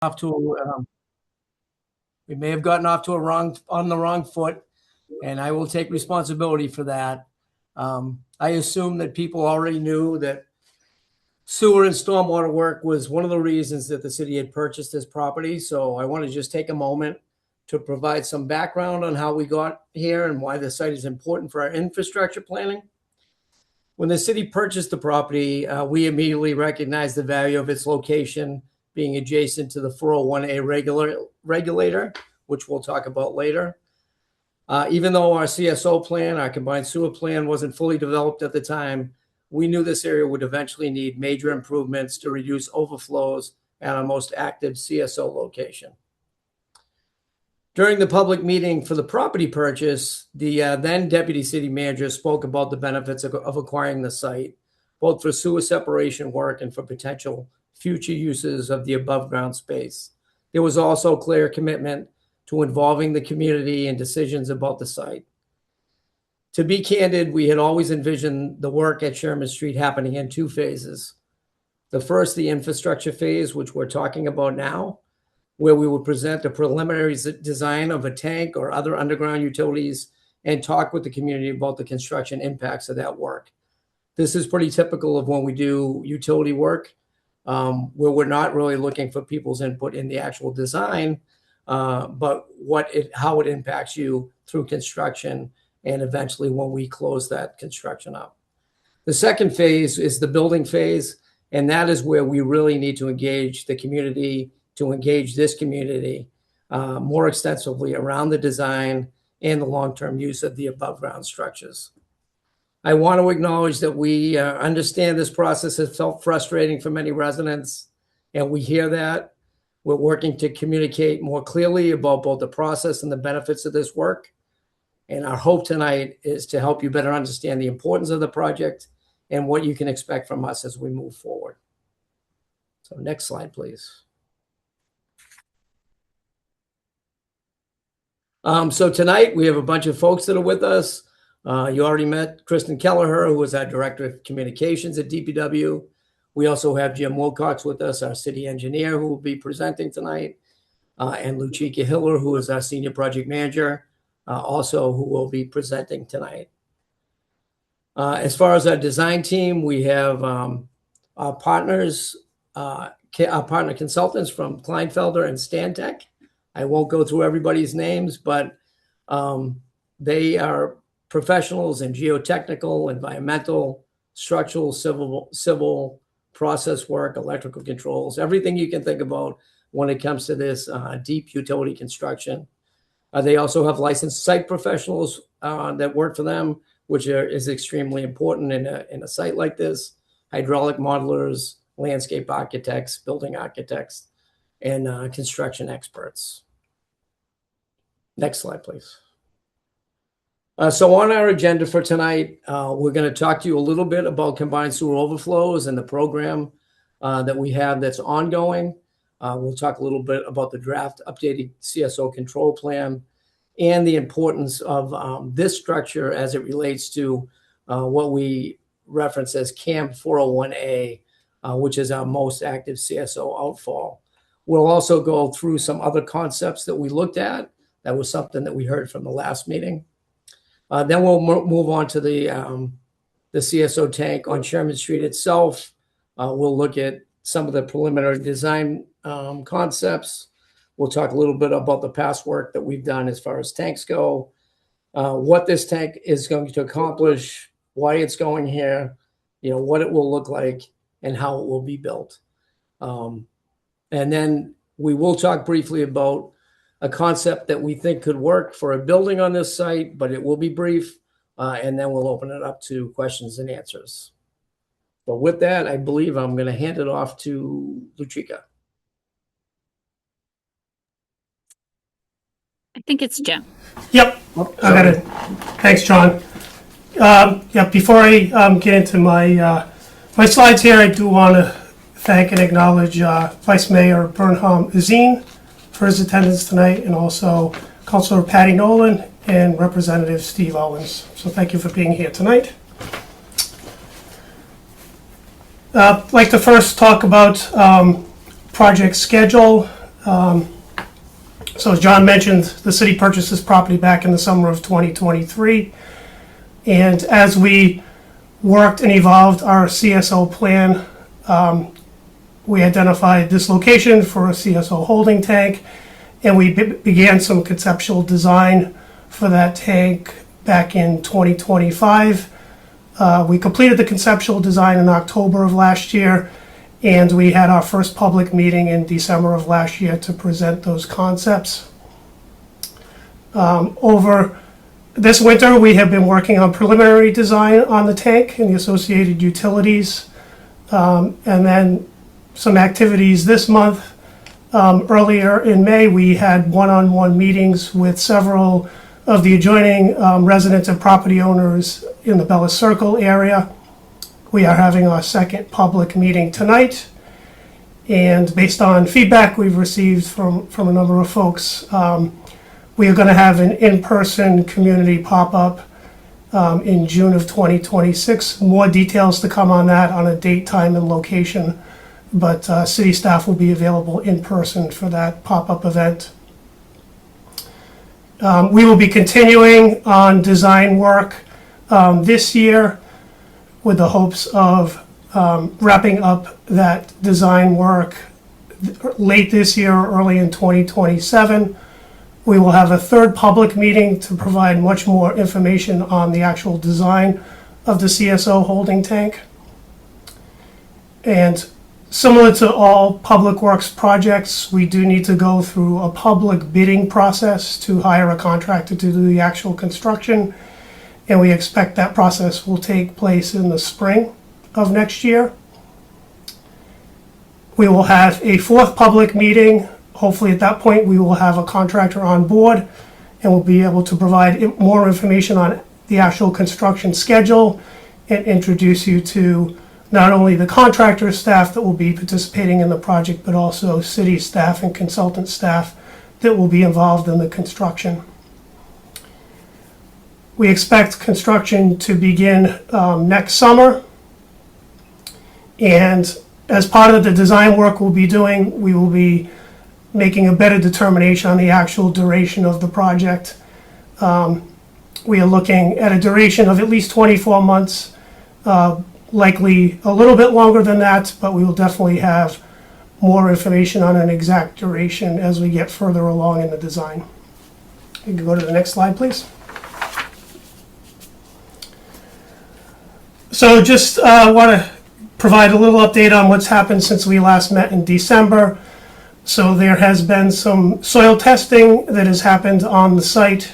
off to we may have gotten off to on the wrong foot, and I will take responsibility for that. I assume that people already knew that sewer and stormwater work was one of the reasons that the city had purchased this property. So I want to just take a moment to provide some background on how we got here and why the site is important for our infrastructure planning. When the city purchased the property, we immediately recognized the value of its location being adjacent to the 401A regulator, which we'll talk about later. Even though our CSO plan, our combined sewer plan, wasn't fully developed at the time, we knew this area would eventually need major improvements to reduce overflows at our most active CSO location. During the public meeting for the property purchase, the then deputy city manager spoke about the benefits of acquiring the site, both for sewer separation work and for potential future uses of the above ground space. There was also clear commitment to involving the community in decisions about the site. To be candid, we had always envisioned the work at Sherman Street happening in two phases. The first, the infrastructure phase, which we're talking about now, where we would present a preliminary design of a tank or other underground utilities and talk with the community about the construction impacts of that work. This is pretty typical of when we do utility work, where we're not really looking for people's input in the actual design, but how it impacts you through construction and eventually when we close that construction up. The second phase is the building phase, and that is where we really need to engage the community, to engage this community more extensively around the design and the long-term use of the above-ground structures. I want to acknowledge that we understand this process has felt frustrating for many residents, and we hear that. We're working to communicate more clearly about both the process and the benefits of this work. And our hope tonight is to help you better understand the importance of the project and what you can expect from us as we move forward. So next slide, please. So tonight we have a bunch of folks that are with us. You already met Kristen Kelleher, who is our Director of Communications at DPW. We also have Jim Wilcox with us, our city engineer, who will be presenting tonight, and Luchika Hiller, who is our Senior Project Manager, also who will be presenting tonight. As far as our design team, we have our partners, our partner consultants from Kleinfelder and Stantec. I won't go through everybody's names, but they are professionals in geotechnical, environmental, structural, civil process work, electrical controls, everything you can think about when it comes to this deep utility construction. They also have licensed site professionals that work for them, which is extremely important in a site like this. Hydraulic modelers, landscape architects, building architects, and construction experts. Next slide, please. So on our agenda for tonight, we're going to talk to you a little bit about combined sewer overflows and the program that we have that's ongoing. We'll talk a little bit about the draft updated CSO control plan and the importance of this structure as it relates to what we reference as CAM 401A, which is our most active CSO outfall. We'll also go through some other concepts that we looked at. That was something that we heard from the last meeting. Then we'll move on to the CSO tank on Sherman Street itself. We'll look at some of the preliminary design concepts. We'll talk a little bit about the past work that we've done as far as tanks go, what this tank is going to accomplish, why it's going here, what it will look like, and how it will be built. And then we will talk briefly about a concept that we think could work for a building on this site, but it will be brief, and then we'll open it up to questions and answers. But with that, I believe I'm going to hand it off to Luchika. I think it's Jim. Yep, I got it. Thanks, John. Before I get into my slides here, I do want to thank and acknowledge Vice Mayor Bernham Azine for his attendance tonight, and also Councilor Patty Nolan and Representative Steve Owens. So thank you for being here tonight. I'd like to first talk about project schedule. So as John mentioned, the city purchased this property back in the summer of 2023. And as we worked and evolved our CSO plan, we identified this location for a CSO holding tank, and we began some conceptual design for that tank back in 2025. We completed the conceptual design in October of last year, and we had our first public meeting in December of last year to present those concepts. Over this winter, we have been working on preliminary design on the tank and the associated utilities, and then some activities this month. Earlier in May, we had one-on-one meetings with several of the adjoining residents and property owners in the Bellis Circle area. We are having our second public meeting tonight, and based on feedback we've received from a number of folks, we are going to have an in-person community pop-up in June of 2026. More details to come on that, on a date, time, and location, but city staff will be available in person for that pop-up event. We will be continuing on design work this year with the hopes of wrapping up that design work late this year or early in 2027. We will have a third public meeting to provide much more information on the actual design of the CSO holding tank. And similar to all public works projects, we do need to go through a public bidding process to hire a contractor to do the actual construction. And we expect that process will take place in the spring of next year. We will have a fourth public meeting. Hopefully at that point, we will have a contractor on board and we'll be able to provide more information on the actual construction schedule and introduce you to not only the contractor staff that will be participating in the project, but also city staff and consultant staff that will be involved in the construction. We expect construction to begin next summer. And as part of the design work we'll be doing, we will be making a better determination on the actual duration of the project. We are looking at a duration of at least 24 months, likely a little bit longer than that, but we will definitely have more information on an exact duration as we get further along in the design. You can go to the next slide, please. So just want to provide a little update on what's happened since we last met in December. So there has been some soil testing that has happened on the site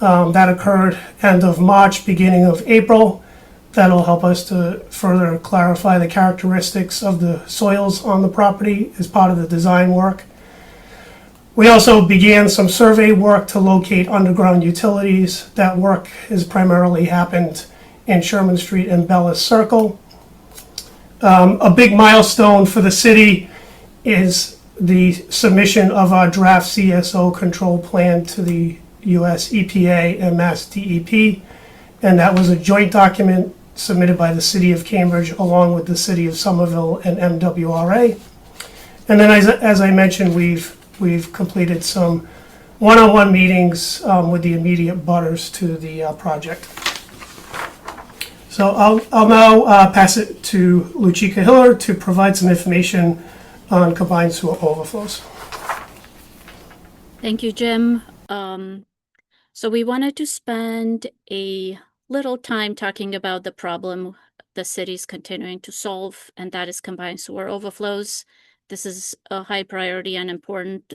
that occurred end of March, beginning of April. That'll help us to further clarify the characteristics of the soils on the property as part of the design work. We also began some survey work to locate underground utilities. That work has primarily happened in Sherman Street and Bellis Circle. A big milestone for the city is the submission of our draft CSO control plan to the US EPA and Mass DEP, and that was a joint document submitted by the City of Cambridge along with the City of Somerville and MWRA. And then as I mentioned, we've completed some one-on-one meetings with the immediate butters to the project. So I'll now pass it to Luchika Hiller to provide some information on combined sewer overflows. Thank you, Jim. So we wanted to spend a little time talking about the problem the city's continuing to solve, and that is combined sewer overflows. This is a high priority and important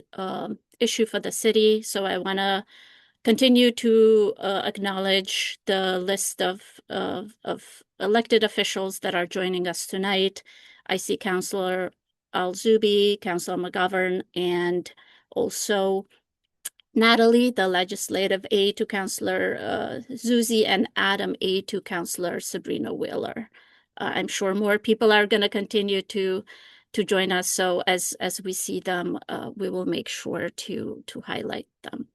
issue for the city. So I want to continue to acknowledge the list of elected officials that are joining us tonight. I see Councilor Al-Zubi, Councilor McGovern, and also Natalie, the legislative aide to Councilor Zuzi, and Adam, aide to Councilor Sabrina Wheeler. I'm sure more people are going to continue to join us. So as we see them, we will make sure to highlight them.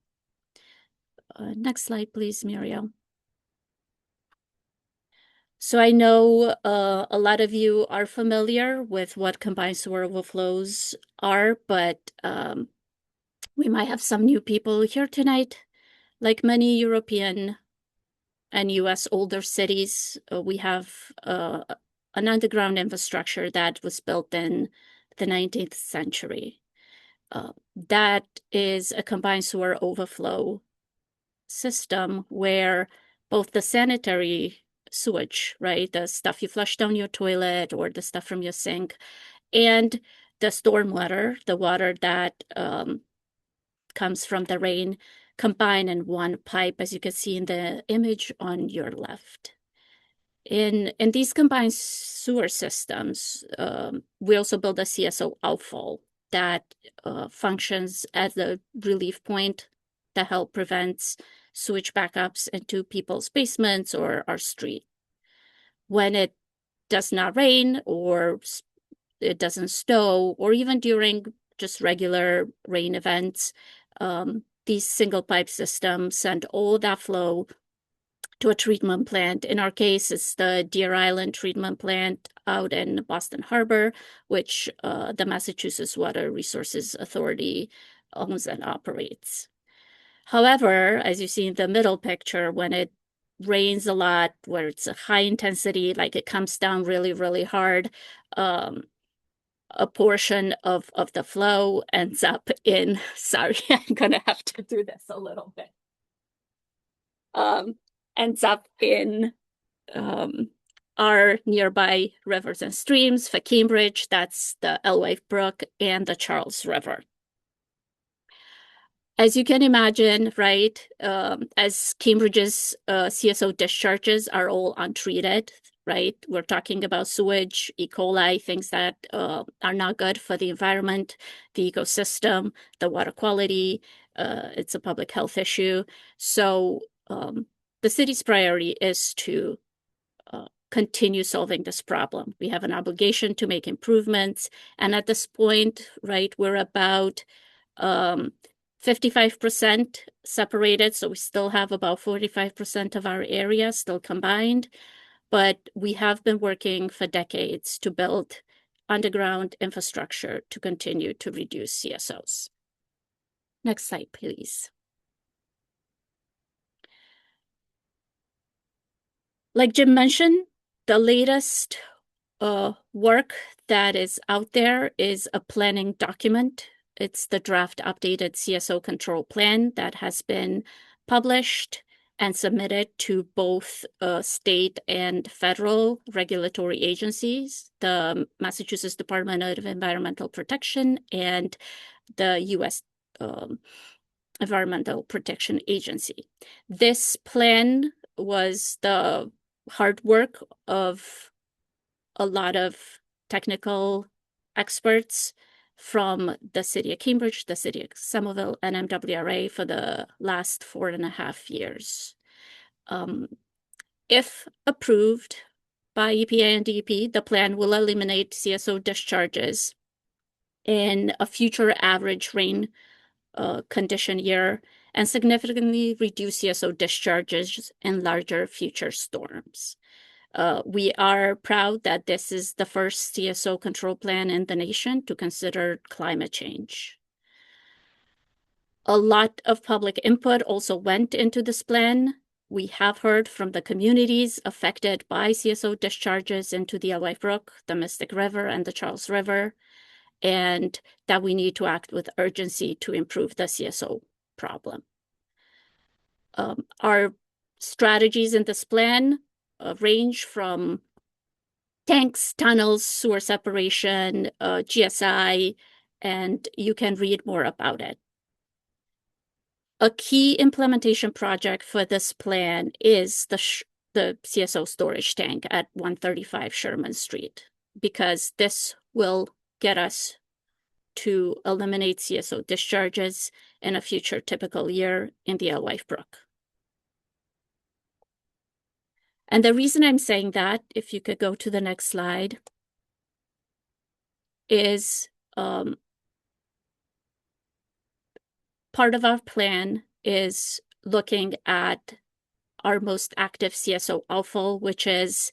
Next slide, please, Muriel. So I know a lot of you are familiar with what combined sewer overflows are, but we might have some new people here tonight. Like many European and US older cities, we have an underground infrastructure that was built in the 19th century. That is a combined sewer overflow system where both the sanitary sewage, right, the stuff you flush down your toilet or the stuff from your sink, and the stormwater, the water that comes from the rain, combine in one pipe, as you can see in the image on your left. In these combined sewer systems, we also build a CSO outfall that functions as a relief point that help prevents sewage backups into people's basements or our street. When it does not rain or it doesn't snow, or even during just regular rain events, these single pipe systems send all that flow to a treatment plant. In our case, it's the Deer Island treatment plant out in Boston Harbor, which the Massachusetts Water Resources Authority owns and operates. However, as you see in the middle picture, when it rains a lot, where it's a high intensity, like it comes down really, really hard, a portion of the flow ends up in, sorry, I'm gonna have to do this a little bit. Ends up in our nearby rivers and streams. For Cambridge, that's the Ellsworth Brook and the Charles River. As you can imagine, right, as Cambridge's CSO discharges are all untreated, right? We're talking about sewage, E. coli, things that are not good for the environment, the ecosystem, the water quality. It's a public health issue. So the city's priority is to continue solving this problem. We have an obligation to make improvements. And at this point, right, we're about 55% separated. So we still have about 45% of our area still combined. But we have been working for decades to build underground infrastructure to continue to reduce CSOs. Next slide, please. Like Jim mentioned, the latest work that is out there is a planning document. It's the draft updated CSO control plan that has been published and submitted to both state and federal regulatory agencies, the Massachusetts Department of Environmental Protection and the U.S. Environmental Protection Agency. This plan was the hard work of a lot of technical experts from the city of Cambridge, the city of Somerville, and MWRA for the last 4.5 years. If approved by EPA and DEP, the plan will eliminate CSO discharges in a future average rain condition year and significantly reduce CSO discharges in larger future storms. We are proud that this is the first CSO control plan in the nation to consider climate change. A lot of public input also went into this plan. We have heard from the communities affected by CSO discharges into the Ellsworth Brook, the Mystic River, and the Charles River, and that we need to act with urgency to improve the CSO problem. Our strategies in this plan range from tanks, tunnels, sewer separation, GSI, and you can read more about it. A key implementation project for this plan is the CSO storage tank at 135 Sherman Street, because this will get us to eliminate CSO discharges in a future typical year in the Ellsworth Brook. And the reason I'm saying that, if you could go to the next slide, is part of our plan is looking at our most active CSO outfall, which is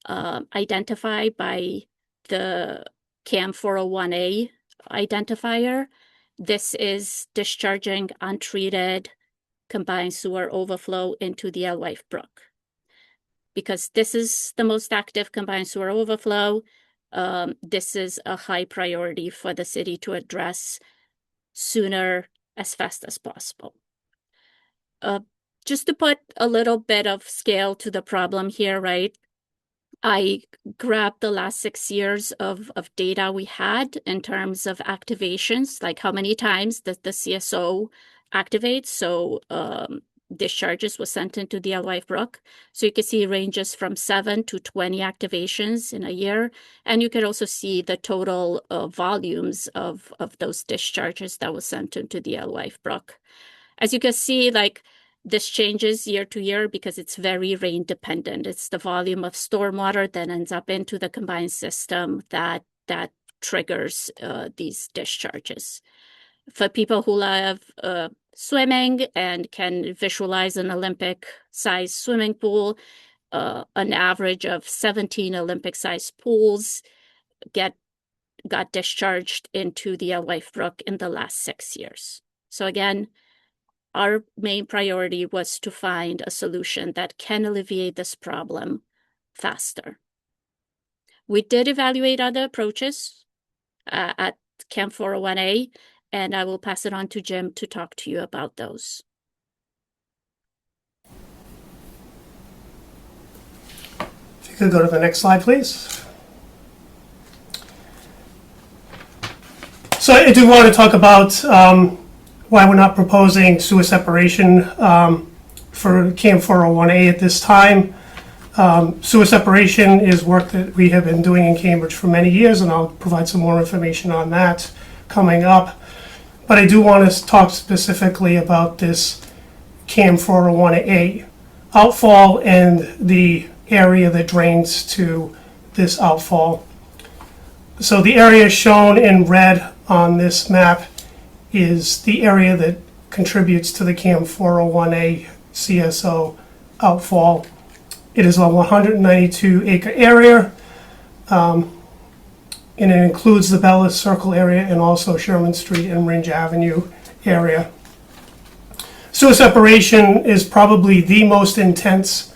identified by the CAM 401A identifier. This is discharging untreated combined sewer overflow into the Alewife Brook. Because this is the most active combined sewer overflow, this is a high priority for the city to address sooner, as fast as possible. Just to put a little bit of scale to the problem here, right? I grabbed the last 6 years of data we had in terms of activations, like how many times that the CSO activates. So discharges was sent into the Alewife Brook. So you can see ranges from 7 to 20 activations in a year. And you can also see the total volumes of those discharges that was sent into the Alewife Brook. As you can see, like, this changes year to year because it's very rain dependent. It's the volume of stormwater that ends up into the combined system that triggers these discharges. For people who love swimming and can visualize an Olympic-sized swimming pool, an average of 17 Olympic-sized pools got discharged into the Alewife Brook in the last 6 years. So again, our main priority was to find a solution that can alleviate this problem faster. We did evaluate other approaches at CAM 401A, and I will pass it on to Jim to talk to you about those. If you could go to the next slide, please. So I do want to talk about why we're not proposing sewer separation for CAM 401A at this time. Sewer separation is work that we have been doing in Cambridge for many years, and I'll provide some more information on that coming up. But I do want to talk specifically about this CAM 401A outfall and the area that drains to this outfall. So the area shown in red on this map is the area that contributes to the CAM 401A CSO outfall. It is a 192-acre area, and it includes the Bellis Circle area and also Sherman Street and Ringe Avenue area. Sewer separation is probably the most intense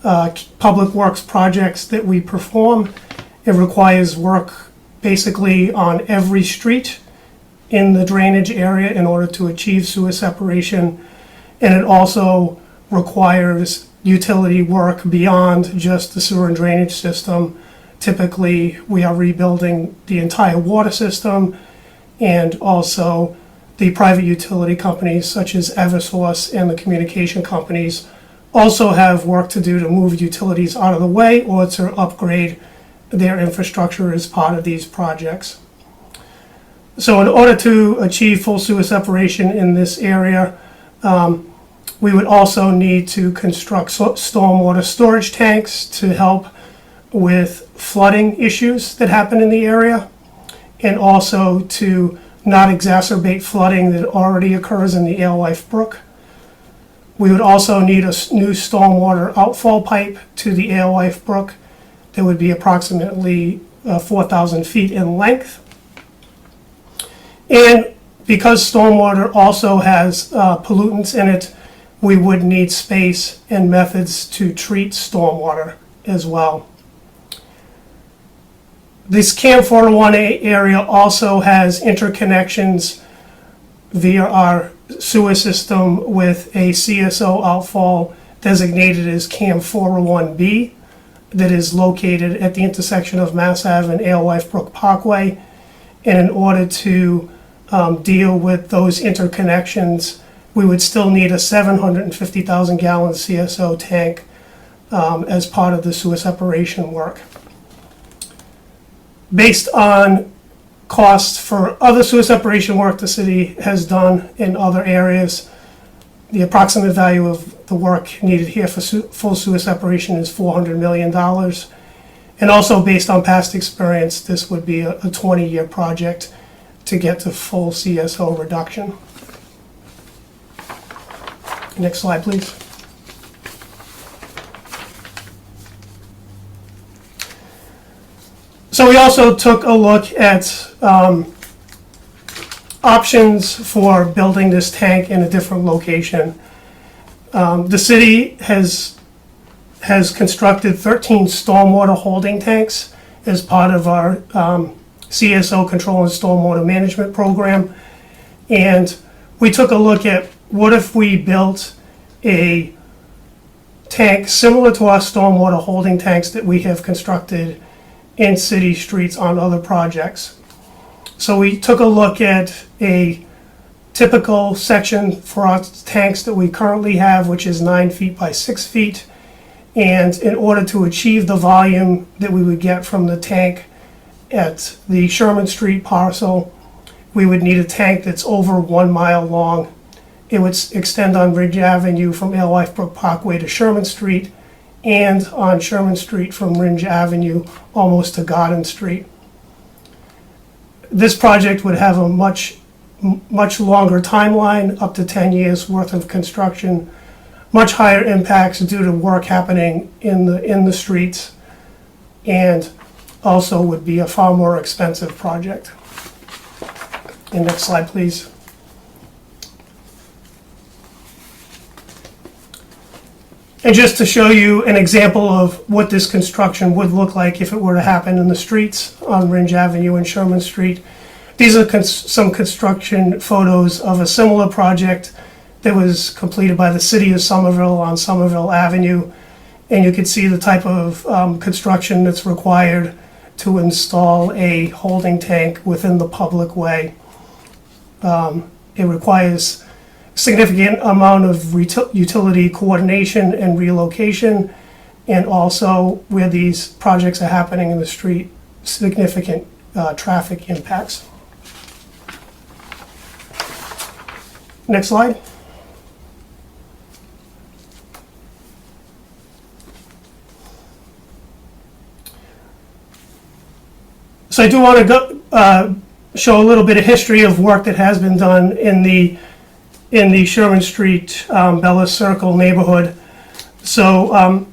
public works projects that we perform. It requires work basically on every street in the drainage area in order to achieve sewer separation, and it also requires utility work beyond just the sewer and drainage system. Typically, we are rebuilding the entire water system, and also the private utility companies such as Eversource and the communication companies also have work to do to move utilities out of the way or to upgrade their infrastructure as part of these projects. So in order to achieve full sewer separation in this area, we would also need to construct stormwater storage tanks to help with flooding issues that happen in the area, and also to not exacerbate flooding that already occurs in the Alewife Brook. We would also need a new stormwater outfall pipe to the Alewife Brook that would be approximately 4,000 feet in length. And because stormwater also has pollutants in it, we would need space and methods to treat stormwater as well. This CAM 401A area also has interconnections via our sewer system with a CSO outfall designated as CAM 401B that is located at the intersection of Mass Ave and Alewife Brook Parkway. And in order to deal with those interconnections, we would still need a 750,000 gallon CSO tank as part of the sewer separation work. Based on costs for other sewer separation work the city has done in other areas, the approximate value of the work needed here for full sewer separation is $400 million. And also based on past experience, this would be a 20-year project to get to full CSO reduction. Next slide, please. So we also took a look at options for building this tank in a different location. The city has constructed 13 stormwater holding tanks as part of our CSO control and stormwater management program. And we took a look at what if we built a tank similar to our stormwater holding tanks that we have constructed in city streets on other projects. So we took a look at a typical section for our tanks that we currently have, which is 9 feet by 6 feet. And in order to achieve the volume that we would get from the tank at the Sherman Street parcel, we would need a tank that's over 1 mile long. It would extend on Ridge Avenue from Alewife Brook Parkway to Sherman Street, and on Sherman Street from Ridge Avenue almost to Garden Street. This project would have a much longer timeline, up to 10 years worth of construction, much higher impacts due to work happening in the streets, and also would be a far more expensive project. And next slide, please. And just to show you an example of what this construction would look like if it were to happen in the streets on Ridge Avenue and Sherman Street. These are some construction photos of a similar project that was completed by the city of Somerville on Somerville Avenue. And you can see the type of construction that's required to install a holding tank within the public way. It requires significant amount of utility coordination and relocation, and also where these projects are happening in the street, significant traffic impacts. Next slide. So I do want to show a little bit of history of work that has been done in the Sherman Street, Bella Circle neighborhood. So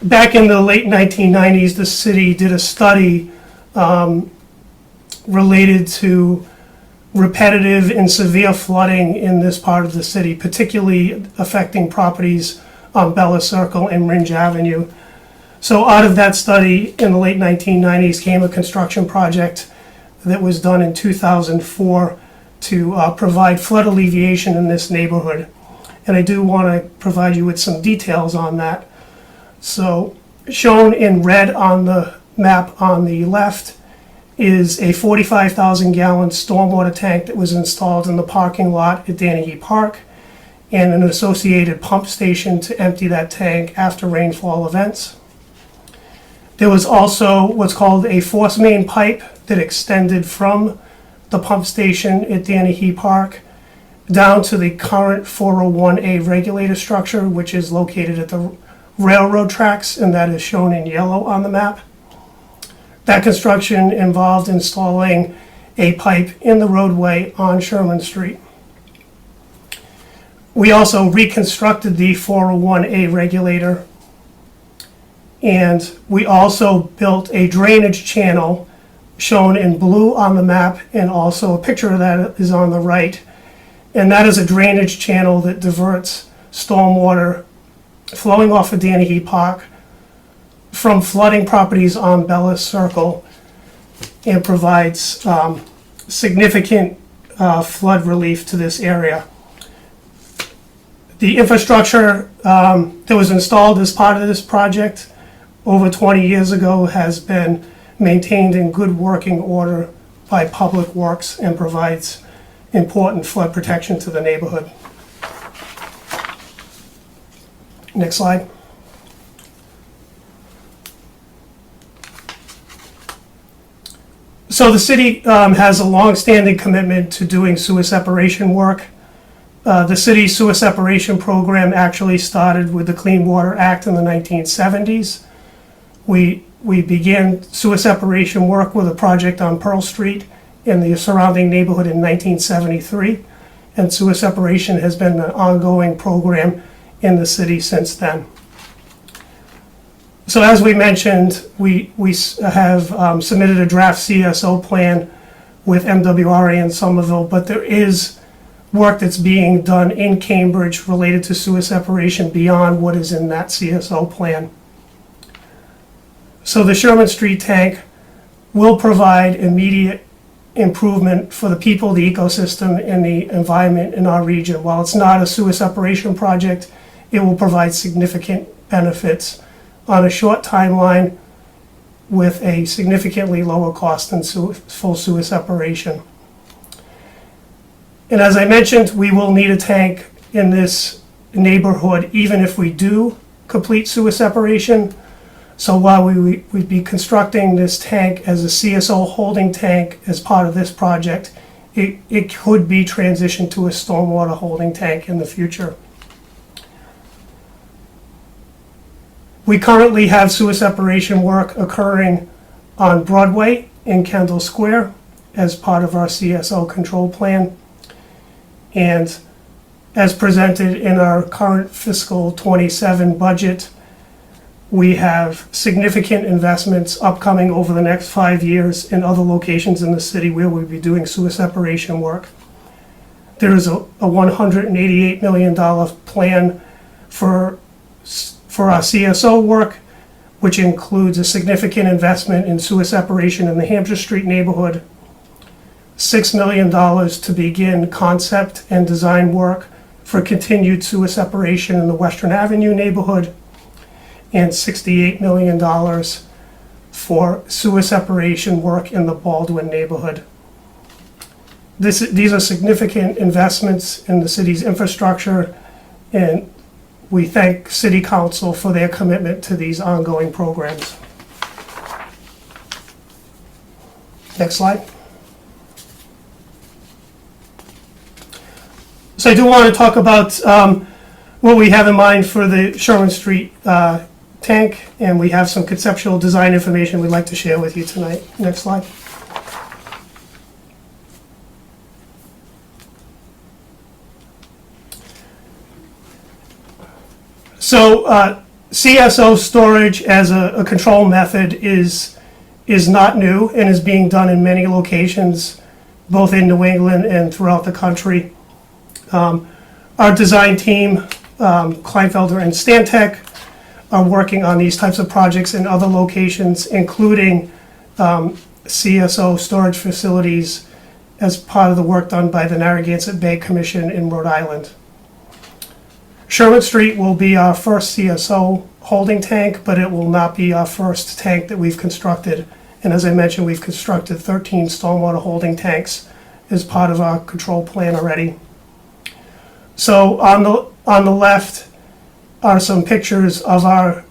back in the late 1990s, the city did a study related to repetitive and severe flooding in this part of the city, particularly affecting properties on Bella Circle and Ridge Avenue. So out of that study in the late 1990s came a construction project that was done in 2004 to provide flood alleviation in this neighborhood. And I do want to provide you with some details on that. So shown in red on the map on the left is a 45,000 gallon stormwater tank that was installed in the parking lot at Danahy Park, and an associated pump station to empty that tank after rainfall events. There was also what's called a force main pipe that extended from the pump station at Danahy Park down to the current 401A regulator structure, which is located at the railroad tracks, and that is shown in yellow on the map. That construction involved installing a pipe in the roadway on Sherman Street. We also reconstructed the 401A regulator, and we also built a drainage channel shown in blue on the map, and also a picture of that is on the right. And that is a drainage channel that diverts stormwater flowing off of Danahy Park from flooding properties on Bella Circle, and provides significant flood relief to this area. The infrastructure that was installed as part of this project over 20 years ago has been maintained in good working order by Public Works and provides important flood protection to the neighborhood. Next slide. So the city has a long-standing commitment to doing sewer separation work. The city's sewer separation program actually started with the Clean Water Act in the 1970s. We began sewer separation work with a project on Pearl Street in the surrounding neighborhood in 1973, and sewer separation has been an ongoing program in the city since then. So as we mentioned, we have submitted a draft CSO plan with MWRA in Somerville, but there is work that's being done in Cambridge related to sewer separation beyond what is in that CSO plan. So the Sherman Street tank will provide immediate improvement for the people, the ecosystem, and the environment in our region. While it's not a sewer separation project, it will provide significant benefits on a short timeline with a significantly lower cost than full sewer separation. And as I mentioned, we will need a tank in this neighborhood even if we do complete sewer separation. So while we'd be constructing this tank as a CSO holding tank as part of this project, it could be transitioned to a stormwater holding tank in the future. We currently have sewer separation work occurring on Broadway in Kendall Square as part of our CSO control plan. And as presented in our current fiscal 27 budget, we have significant investments upcoming over the next 5 years in other locations in the city where we'll be doing sewer separation work. There is a $188 million plan for our CSO work, which includes a significant investment in sewer separation in the Hampshire Street neighborhood, $6 million to begin concept and design work for continued sewer separation in the Western Avenue neighborhood, and $68 million for sewer separation work in the Baldwin neighborhood. These are significant investments in the city's infrastructure, and we thank City Council for their commitment to these ongoing programs. Next slide. So I do want to talk about what we have in mind for the Sherman Street tank, and we have some conceptual design information we'd like to share with you tonight. Next slide. So CSO storage as a control method is not new and is being done in many locations, both in New England and throughout the country. Our design team, Kleinfelder and Stantec, are working on these types of projects in other locations, including CSO storage facilities as part of the work done by the Narragansett Bay Commission in Rhode Island. Sherman Street will be our first CSO holding tank, but it will not be our first tank that we've constructed. And as I mentioned, we've constructed 13 stormwater holding tanks as part of our control plan already. So on the left are some pictures of our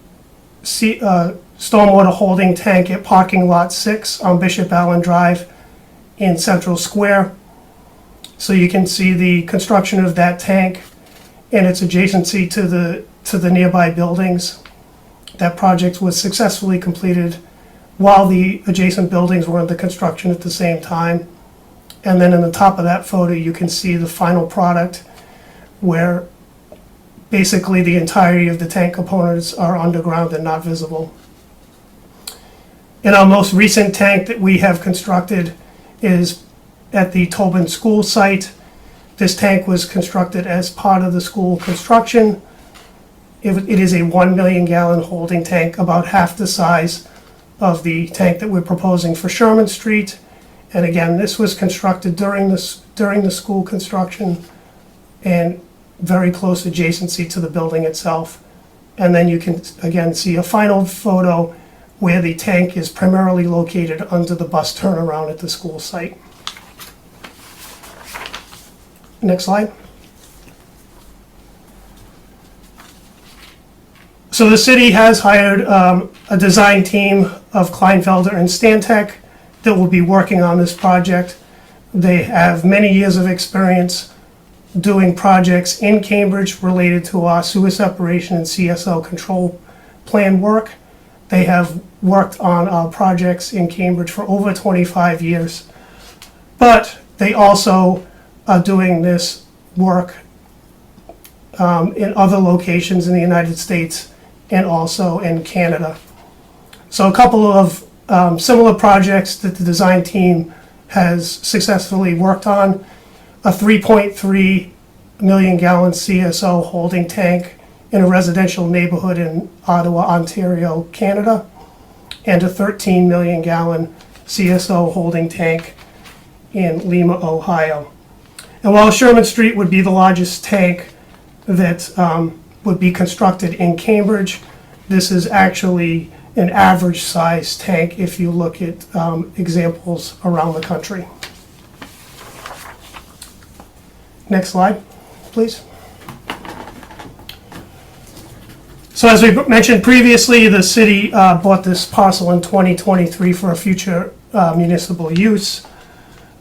stormwater holding tank at parking lot 6 on Bishop Allen Drive in Central Square. So you can see the construction of that tank and its adjacency to the nearby buildings. That project was successfully completed while the adjacent buildings were under construction at the same time. And then in the top of that photo, you can see the final product where basically the entirety of the tank components are underground and not visible. And our most recent tank that we have constructed is at the Tobin School site. This tank was constructed as part of the school construction. It is a 1 million gallon holding tank, about half the size of the tank that we're proposing for Sherman Street. And again, this was constructed during the school construction and very close adjacency to the building itself. And then you can again see a final photo where the tank is primarily located under the bus turnaround at the school site. Next slide. So the city has hired a design team of Kleinfelder and Stantec that will be working on this project. They have many years of experience doing projects in Cambridge related to our sewer separation and CSO control plan work. They have worked on our projects in Cambridge for over 25 years. But they also are doing this work in other locations in the United States and also in Canada. So a couple of similar projects that the design team has successfully worked on: a 3.3 million gallon CSO holding tank in a residential neighborhood in Ottawa, Ontario, Canada, and a 13 million gallon CSO holding tank in Lima, Ohio. And while Sherman Street would be the largest tank that would be constructed in Cambridge, this is actually an average size tank if you look at examples around the country. Next slide, please. So as we mentioned previously, the city bought this parcel in 2023 for a future municipal use.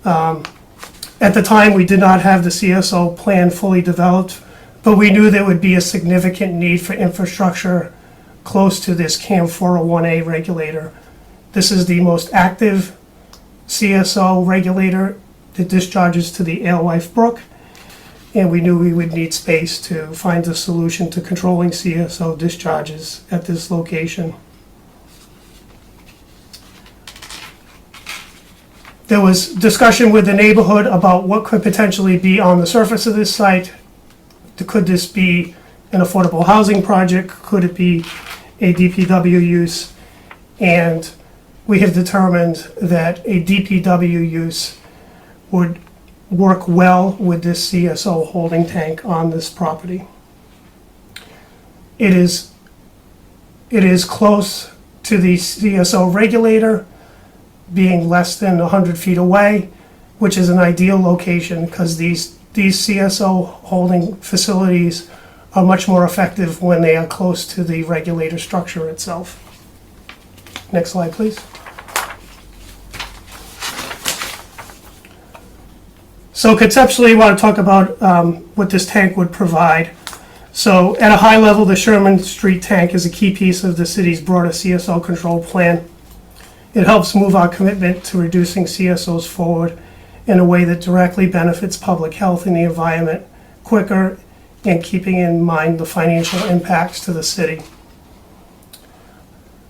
At the time, we did not have the CSO plan fully developed, but we knew there would be a significant need for infrastructure close to this CAM 401A regulator. This is the most active CSO regulator that discharges to the Alewife Brook, and we knew we would need space to find a solution to controlling CSO discharges at this location. There was discussion with the neighborhood about what could potentially be on the surface of this site. Could this be an affordable housing project? Could it be a DPW use? And we have determined that a DPW use would work well with this CSO holding tank on this property. It is close to the CSO regulator, being less than 100 feet away, which is an ideal location because these CSO holding facilities are much more effective when they are close to the regulator structure itself. Next slide, please. So conceptually, I want to talk about what this tank would provide. So at a high level, the Sherman Street tank is a key piece of the city's broader CSO control plan. It helps move our commitment to reducing CSOs forward in a way that directly benefits public health and the environment quicker, and keeping in mind the financial impacts to the city.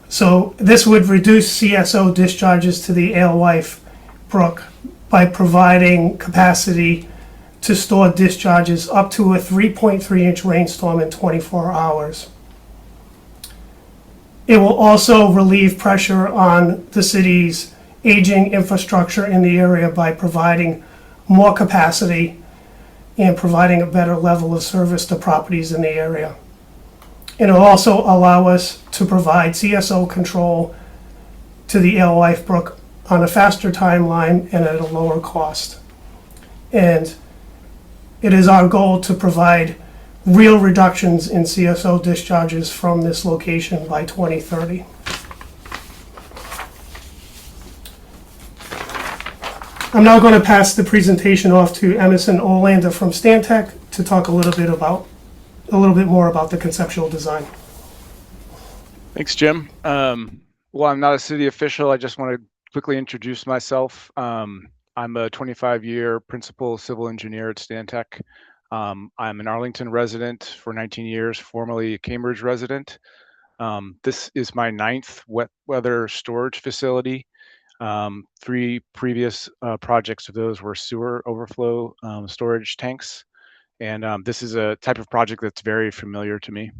So this would reduce CSO discharges to the Alewife Brook by providing capacity to store discharges up to a 3.3-inch rainstorm in 24 hours. It will also relieve pressure on the city's aging infrastructure in the area by providing more capacity and providing a better level of service to properties in the area. And it'll also allow us to provide CSO control to the Alewife Brook on a faster timeline and at a lower cost. And it is our goal to provide real reductions in CSO discharges from this location by 2030. I'm now going to pass the presentation off to Emerson Olander from Stantec to talk a little bit more about the conceptual design. Thanks, Jim. Well, I'm not a city official. I just want to quickly introduce myself. I'm a 25-year principal civil engineer at Stantec. I'm an Arlington resident for 19 years, formerly a Cambridge resident. This is my 9th wet weather storage facility. 3 previous projects of those were sewer overflow storage tanks. And this is a type of project that's very familiar to me.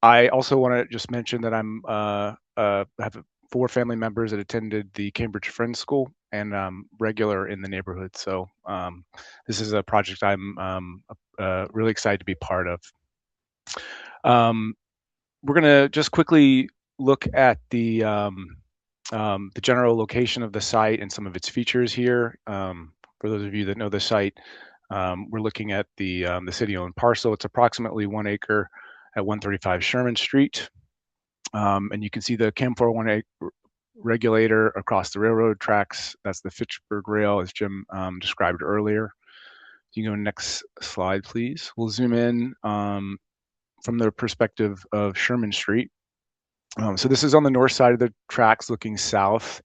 I also want to just mention that I have 4 family members that attended the Cambridge Friends School and regular in the neighborhood. So this is a project I'm really excited to be part of. We're going to just quickly look at the general location of the site and some of its features here. For those of you that know the site, we're looking at the city-owned parcel. It's approximately 1 acre at 135 Sherman Street. And you can see the CAM 401A regulator across the railroad tracks. That's the Fitchburg Rail, as Jim described earlier. You can go next slide, please. We'll zoom in from the perspective of Sherman Street. So this is on the north side of the tracks looking south.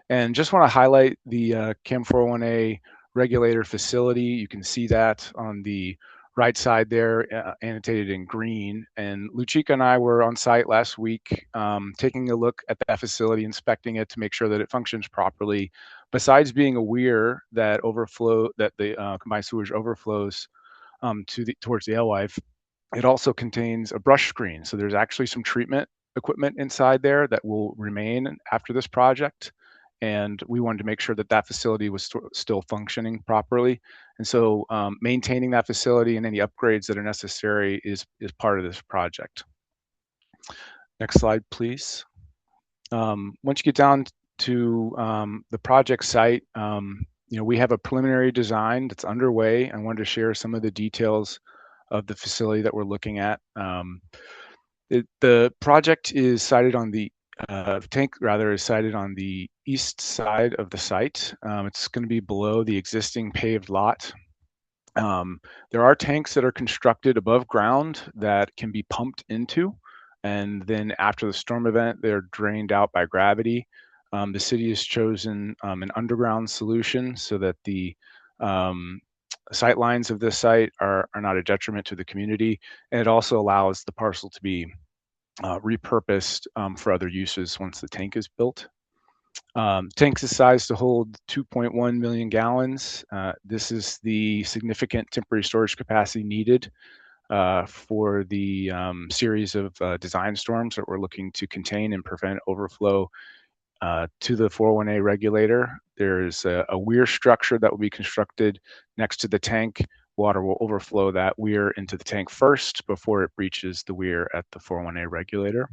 And just want to highlight the CAM 401A regulator facility. You can see that on the right side there, annotated in green. And Luchika and I were on site last week, taking a look at that facility, inspecting it to make sure that it functions properly. Besides being aware that the combined sewage overflows towards the alewife, it also contains a brush screen. So there's actually some treatment equipment inside there that will remain after this project. And we wanted to make sure that that facility was still functioning properly. And so maintaining that facility and any upgrades that are necessary is part of this project. Next slide, please. Once you get down to the project site, we have a preliminary design that's underway. I wanted to share some of the details of the facility that we're looking at. The project is sited on the tank is sited on the east side of the site. It's going to be below the existing paved lot. There are tanks that are constructed above ground that can be pumped into, and then after the storm event, they're drained out by gravity. The city has chosen an underground solution so that the sight lines of this site are not a detriment to the community, and it also allows the parcel to be repurposed for other uses once the tank is built. Tanks is sized to hold 2.1 million gallons. This is the significant temporary storage capacity needed for the series of design storms that we're looking to contain and prevent overflow to the 401A regulator. There's a weir structure that will be constructed next to the tank. Water will overflow that weir into the tank first before it breaches the weir at the 401A regulator.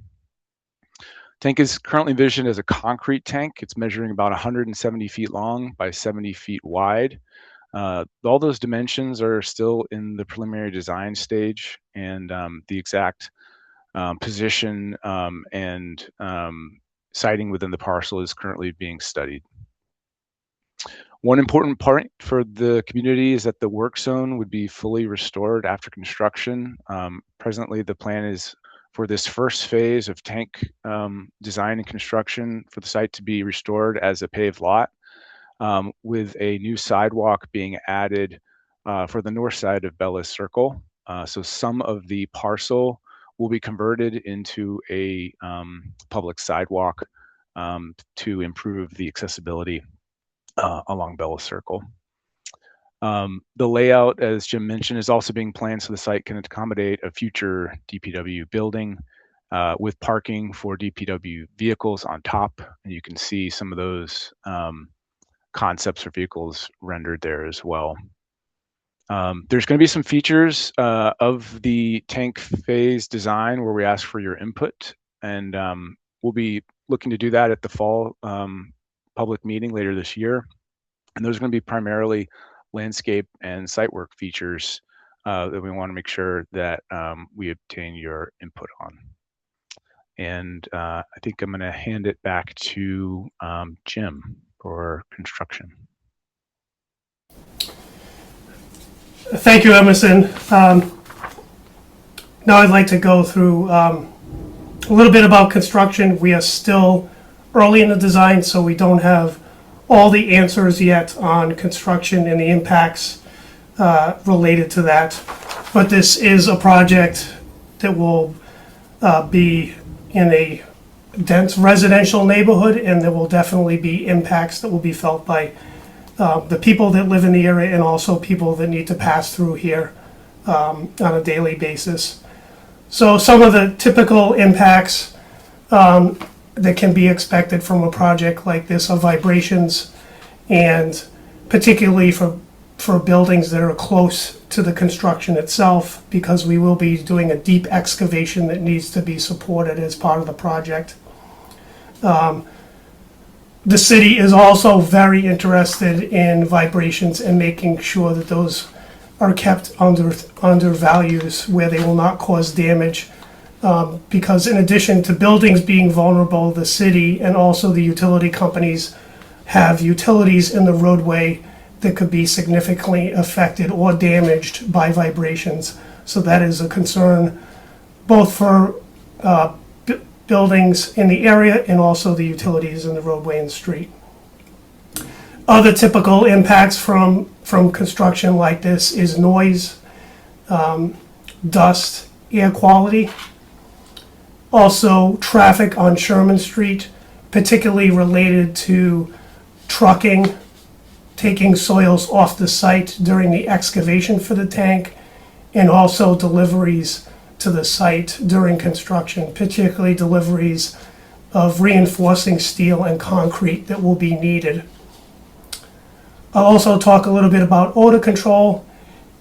Tank is currently envisioned as a concrete tank. It's measuring about 170 feet long by 70 feet wide. All those dimensions are still in the preliminary design stage, and the exact position and siting within the parcel is currently being studied. One important part for the community is that the work zone would be fully restored after construction. Presently, the plan is for this first phase of tank design and construction for the site to be restored as a paved lot, with a new sidewalk being added for the north side of Bellis Circle. So some of the parcel will be converted into a public sidewalk to improve the accessibility along Bellis Circle. The layout, as Jim mentioned, is also being planned so the site can accommodate a future DPW building with parking for DPW vehicles on top. And you can see some of those concepts for vehicles rendered there as well. There's going to be some features of the tank phase design where we ask for your input, and we'll be looking to do that at the fall public meeting later this year. And those are going to be primarily landscape and site work features that we want to make sure that we obtain your input on. And I think I'm going to hand it back to Jim for construction. Thank you, Emerson. Now I'd like to go through a little bit about construction. We are still early in the design, so we don't have all the answers yet on construction and the impacts related to that. But this is a project that will be in a dense residential neighborhood, and there will definitely be impacts that will be felt by the people that live in the area and also people that need to pass through here on a daily basis. So some of the typical impacts that can be expected from a project like this are vibrations, and particularly for buildings that are close to the construction itself, because we will be doing a deep excavation that needs to be supported as part of the project. The city is also very interested in vibrations and making sure that those are kept under values where they will not cause damage. Because in addition to buildings being vulnerable, the city and also the utility companies have utilities in the roadway that could be significantly affected or damaged by vibrations. So that is a concern both for buildings in the area and also the utilities in the roadway and street. Other typical impacts from construction like this is noise. dust, air quality. Also, traffic on Sherman Street, particularly related to trucking, taking soils off the site during the excavation for the tank, and also deliveries to the site during construction, particularly deliveries of reinforcing steel and concrete that will be needed. I'll also talk a little bit about odor control,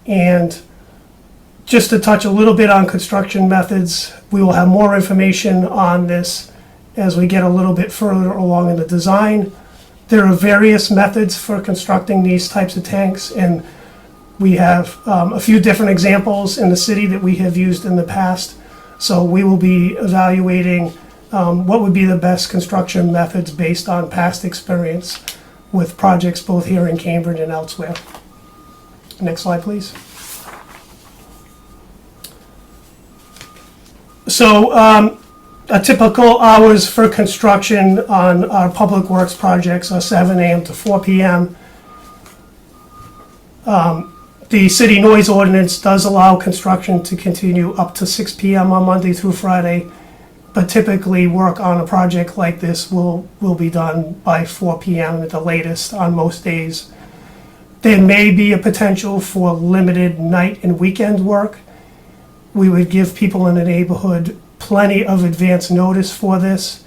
and just to touch a little bit on construction methods. We will have more information on this as we get a little bit further along in the design. There are various methods for constructing these types of tanks, and we have a few different examples in the city that we have used in the past. So we will be evaluating what would be the best construction methods based on past experience with projects both here in Cambridge and elsewhere. Next slide, please. So a typical hours for construction on our public works projects are 7 a.m. to 4 p.m. The city noise ordinance does allow construction to continue up to 6 p.m. on Monday through Friday, but typically work on a project like this will be done by 4 p.m. at the latest on most days. There may be a potential for limited night and weekend work. We would give people in the neighborhood plenty of advance notice for this,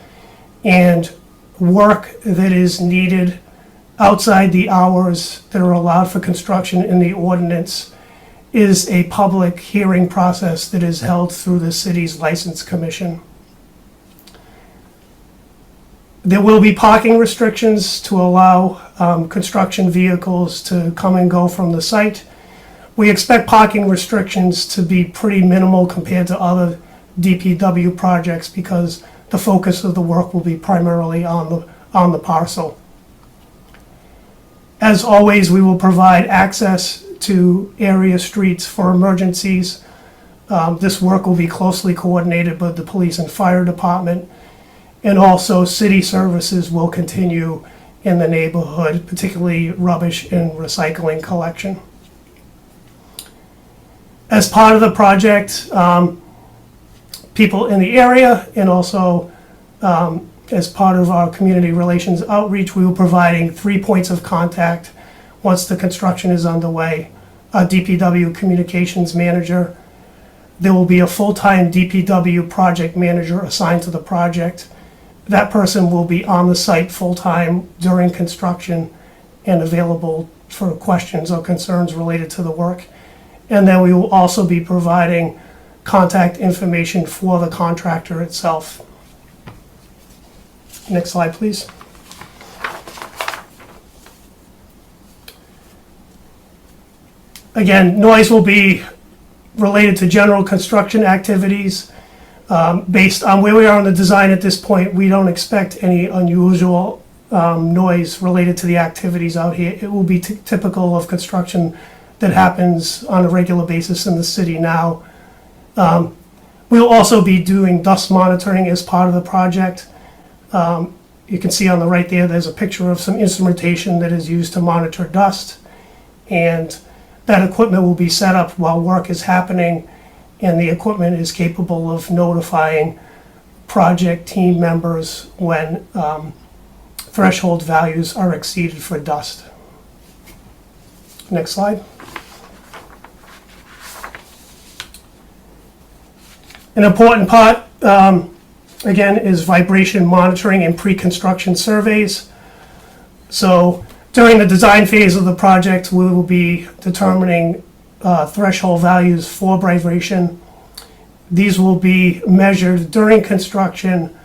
and work that is needed outside the hours that are allowed for construction in the ordinance is a public hearing process that is held through the city's license commission. There will be parking restrictions to allow construction vehicles to come and go from the site. We expect parking restrictions to be pretty minimal compared to other DPW projects because the focus of the work will be primarily on the parcel. As always, we will provide access to area streets for emergencies. This work will be closely coordinated with the police and fire department, and also city services will continue in the neighborhood, particularly rubbish and recycling collection. As part of the project, people in the area and also as part of our community relations outreach, we will be providing 3 points of contact once the construction is underway. A DPW communications manager. There will be a full-time DPW project manager assigned to the project. That person will be on the site full-time during construction and available for questions or concerns related to the work. And then we will also be providing contact information for the contractor itself. Next slide, please. Again, noise will be related to general construction activities. Based on where we are in the design at this point, we don't expect any unusual noise related to the activities out here. It will be typical of construction that happens on a regular basis in the city now. We'll also be doing dust monitoring as part of the project. You can see on the right there's a picture of some instrumentation that is used to monitor dust, and that equipment will be set up while work is happening, and the equipment is capable of notifying project team members when threshold values are exceeded for dust. Next slide. An important part, again, is vibration monitoring and pre-construction surveys. So during the design phase of the project, we will be determining threshold values for vibration. These will be measured during construction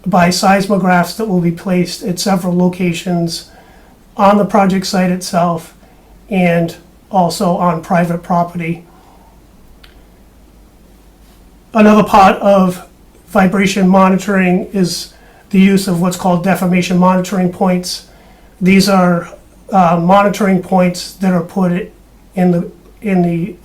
by seismographs that will be placed at several locations on the project site itself and also on private property. Another part of vibration monitoring is the use of what's called deformation monitoring points. These are monitoring points that are put in the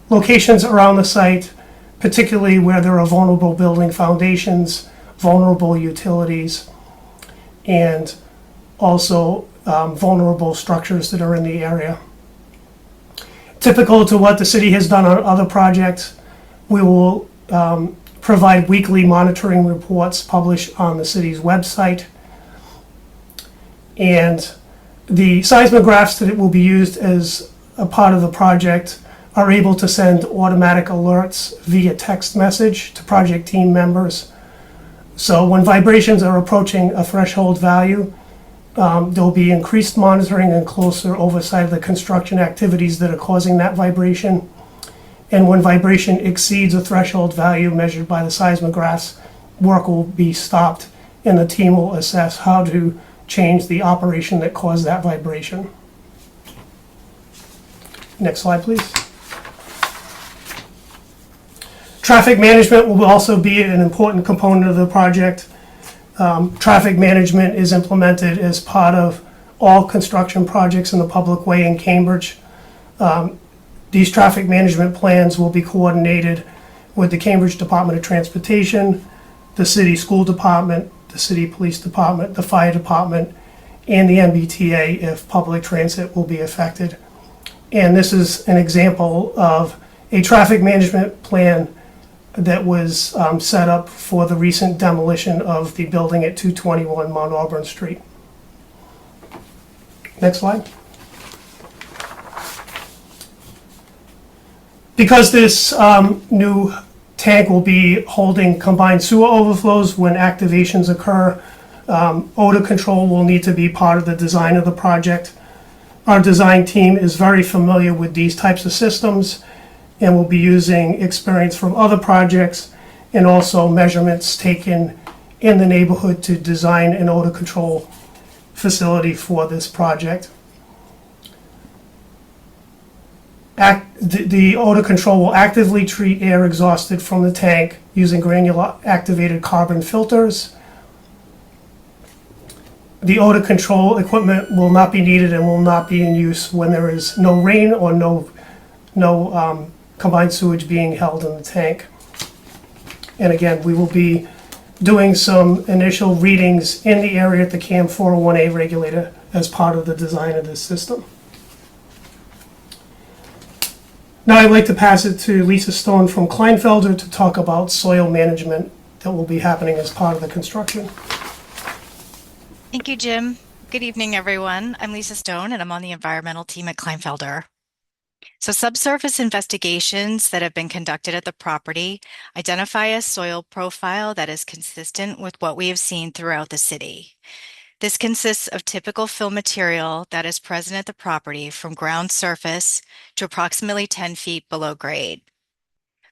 locations around the site, particularly where there are vulnerable building foundations, vulnerable utilities, and also vulnerable structures that are in the area. Typical to what the city has done on other projects, we will provide weekly monitoring reports published on the city's website. And the seismographs that will be used as a part of the project are able to send automatic alerts via text message to project team members. So when vibrations are approaching a threshold value, there'll be increased monitoring and closer oversight of the construction activities that are causing that vibration. And when vibration exceeds a threshold value measured by the seismographs, work will be stopped and the team will assess how to change the operation that caused that vibration. Next slide, please. Traffic management will also be an important component of the project. Traffic management is implemented as part of all construction projects in the public way in Cambridge. These traffic management plans will be coordinated with the Cambridge Department of Transportation, the City School Department, the City Police Department, the Fire Department, and the MBTA if public transit will be affected. And this is an example of a traffic management plan that was set up for the recent demolition of the building at 221 Mount Auburn Street. Next slide. Because this new tank will be holding combined sewer overflows when activations occur, odor control will need to be part of the design of the project. Our design team is very familiar with these types of systems and will be using experience from other projects and also measurements taken in the neighborhood to design an odor control facility for this project. The odor control will actively treat air exhausted from the tank using granular activated carbon filters. The odor control equipment will not be needed and will not be in use when there is no rain or no combined sewage being held in the tank. And again, we will be doing some initial readings in the area at the CAM 401A regulator as part of the design of this system. Now I'd like to pass it to Lisa Stone from Kleinfelder to talk about soil management that will be happening as part of the construction. Thank you, Jim. Good evening, everyone. I'm Lisa Stone, and I'm on the environmental team at Kleinfelder. So subsurface investigations that have been conducted at the property identify a soil profile that is consistent with what we have seen throughout the city. This consists of typical fill material that is present at the property from ground surface to approximately 10 feet below grade.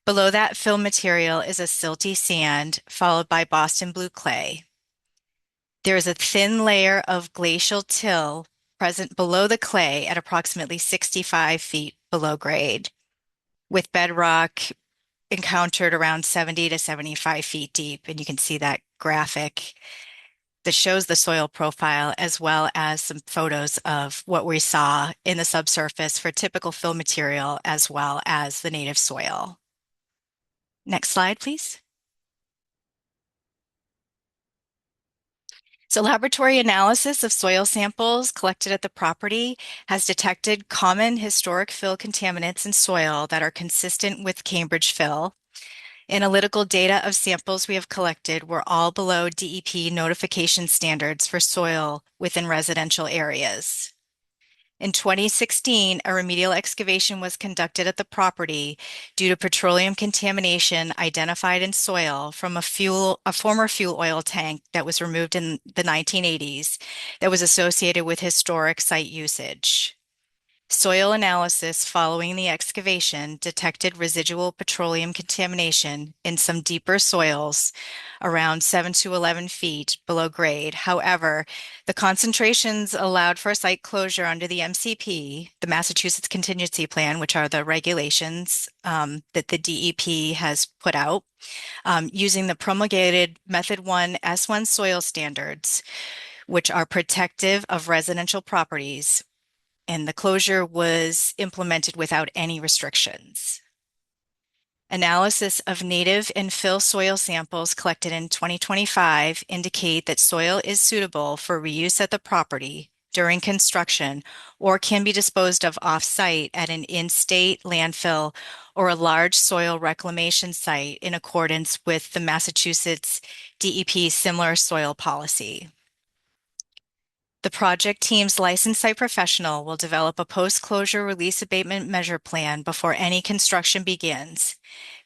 Below that fill material is a silty sand, followed by Boston blue clay. There is a thin layer of glacial till present below the clay at approximately 65 feet below grade, with bedrock encountered around 70 to 75 feet deep. And you can see that graphic that shows the soil profile as well as some photos of what we saw in the subsurface for typical fill material as well as the native soil. Next slide, please. So laboratory analysis of soil samples collected at the property has detected common historic fill contaminants in soil that are consistent with Cambridge fill. Analytical data of samples we have collected were all below DEP notification standards for soil within residential areas. In 2016, a remedial excavation was conducted at the property due to petroleum contamination identified in soil from a former fuel oil tank that was removed in the 1980s that was associated with historic site usage. Soil analysis following the excavation detected residual petroleum contamination in some deeper soils around 7 to 11 feet below grade. However, the concentrations allowed for site closure under the MCP, the Massachusetts Contingency Plan, which are the regulations that the DEP has put out, using the promulgated Method 1 S1 soil standards, which are protective of residential properties, and the closure was implemented without any restrictions. Analysis of native and fill soil samples collected in 2025 indicate that soil is suitable for reuse at the property during construction or can be disposed of off-site at an in-state landfill or a large soil reclamation site in accordance with the Massachusetts DEP similar soil policy. The project team's licensed site professional will develop a post-closure release abatement measure plan before any construction begins.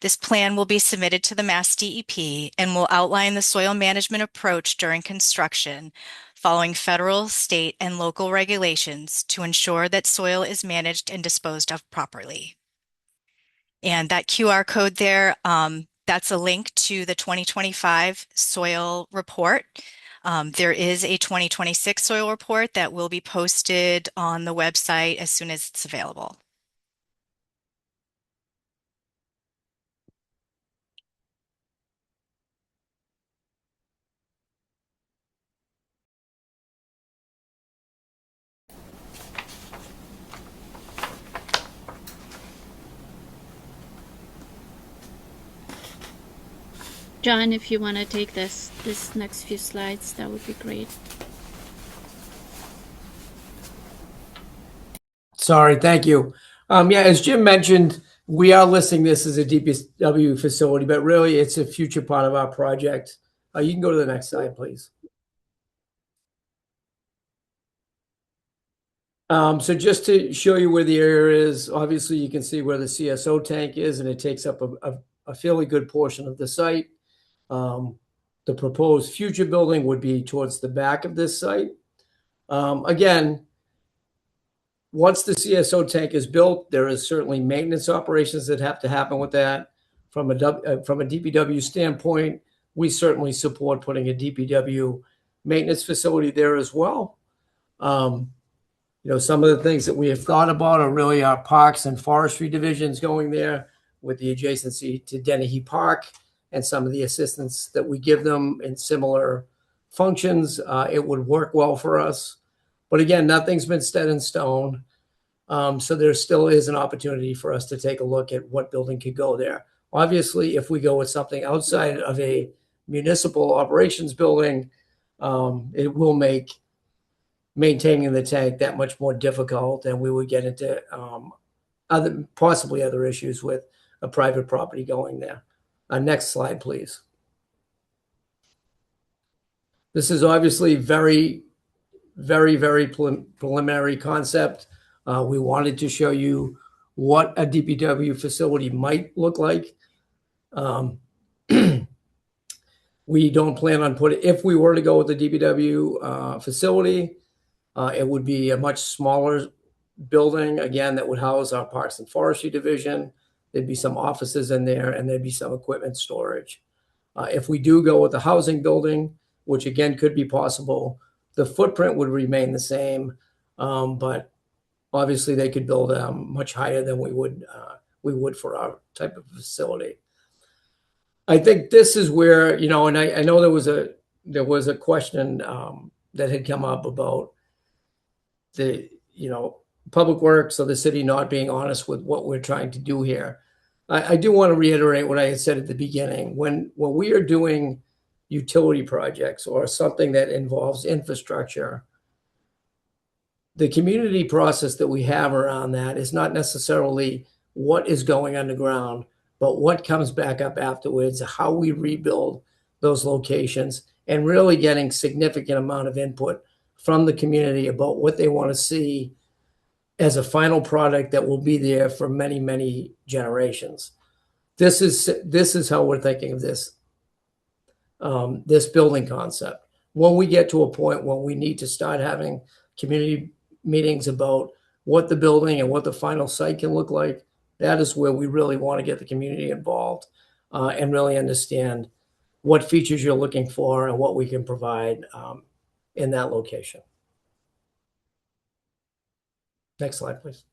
This plan will be submitted to the Mass DEP and will outline the soil management approach during construction, following federal, state, and local regulations to ensure that soil is managed and disposed of properly. And that QR code there, that's a link to the 2025 soil report. There is a 2026 soil report that will be posted on the website as soon as it's available. John, if you want to take this next few slides, that would be great. Sorry, thank you. Yeah, as Jim mentioned, we are listing this as a DPW facility, but really it's a future part of our project. You can go to the next slide, please. So just to show you where the area is, obviously you can see where the CSO tank is, and it takes up a fairly good portion of the site. The proposed future building would be towards the back of this site. Again, once the CSO tank is built, there is certainly maintenance operations that have to happen with that. From a DPW standpoint, we certainly support putting a DPW maintenance facility there as well. Some of the things that we have thought about are really our parks and forestry divisions going there with the adjacency to Dennehy Park and some of the assistance that we give them in similar functions. It would work well for us. But again, nothing's been set in stone. So there still is an opportunity for us to take a look at what building could go there. Obviously, if we go with something outside of a municipal operations building, it will make maintaining the tank that much more difficult, and we would get into possibly other issues with a private property going there. Next slide, please. This is obviously very preliminary concept. We wanted to show you what a DPW facility might look like. We don't plan on if we were to go with the DPW facility, it would be a much smaller building, again, that would house our Parks and Forestry division. There'd be some offices in there, and there'd be some equipment storage. If we do go with the housing building, which again could be possible, the footprint would remain the same, but obviously they could build much higher than we would for our type of facility. I think this is where, and I know there was a question that had come up about the Public Works or the city not being honest with what we're trying to do here. I do want to reiterate what I had said at the beginning. When we are doing utility projects or something that involves infrastructure, the community process that we have around that is not necessarily what is going underground, but what comes back up afterwards, how we rebuild those locations, and really getting significant amount of input from the community about what they want to see as a final product that will be there for many, many generations. This is how we're thinking of this building concept. When we get to a point when we need to start having community meetings about what the building and what the final site can look like, that is where we really want to get the community involved and really understand what features you're looking for and what we can provide in that location. Next slide, please.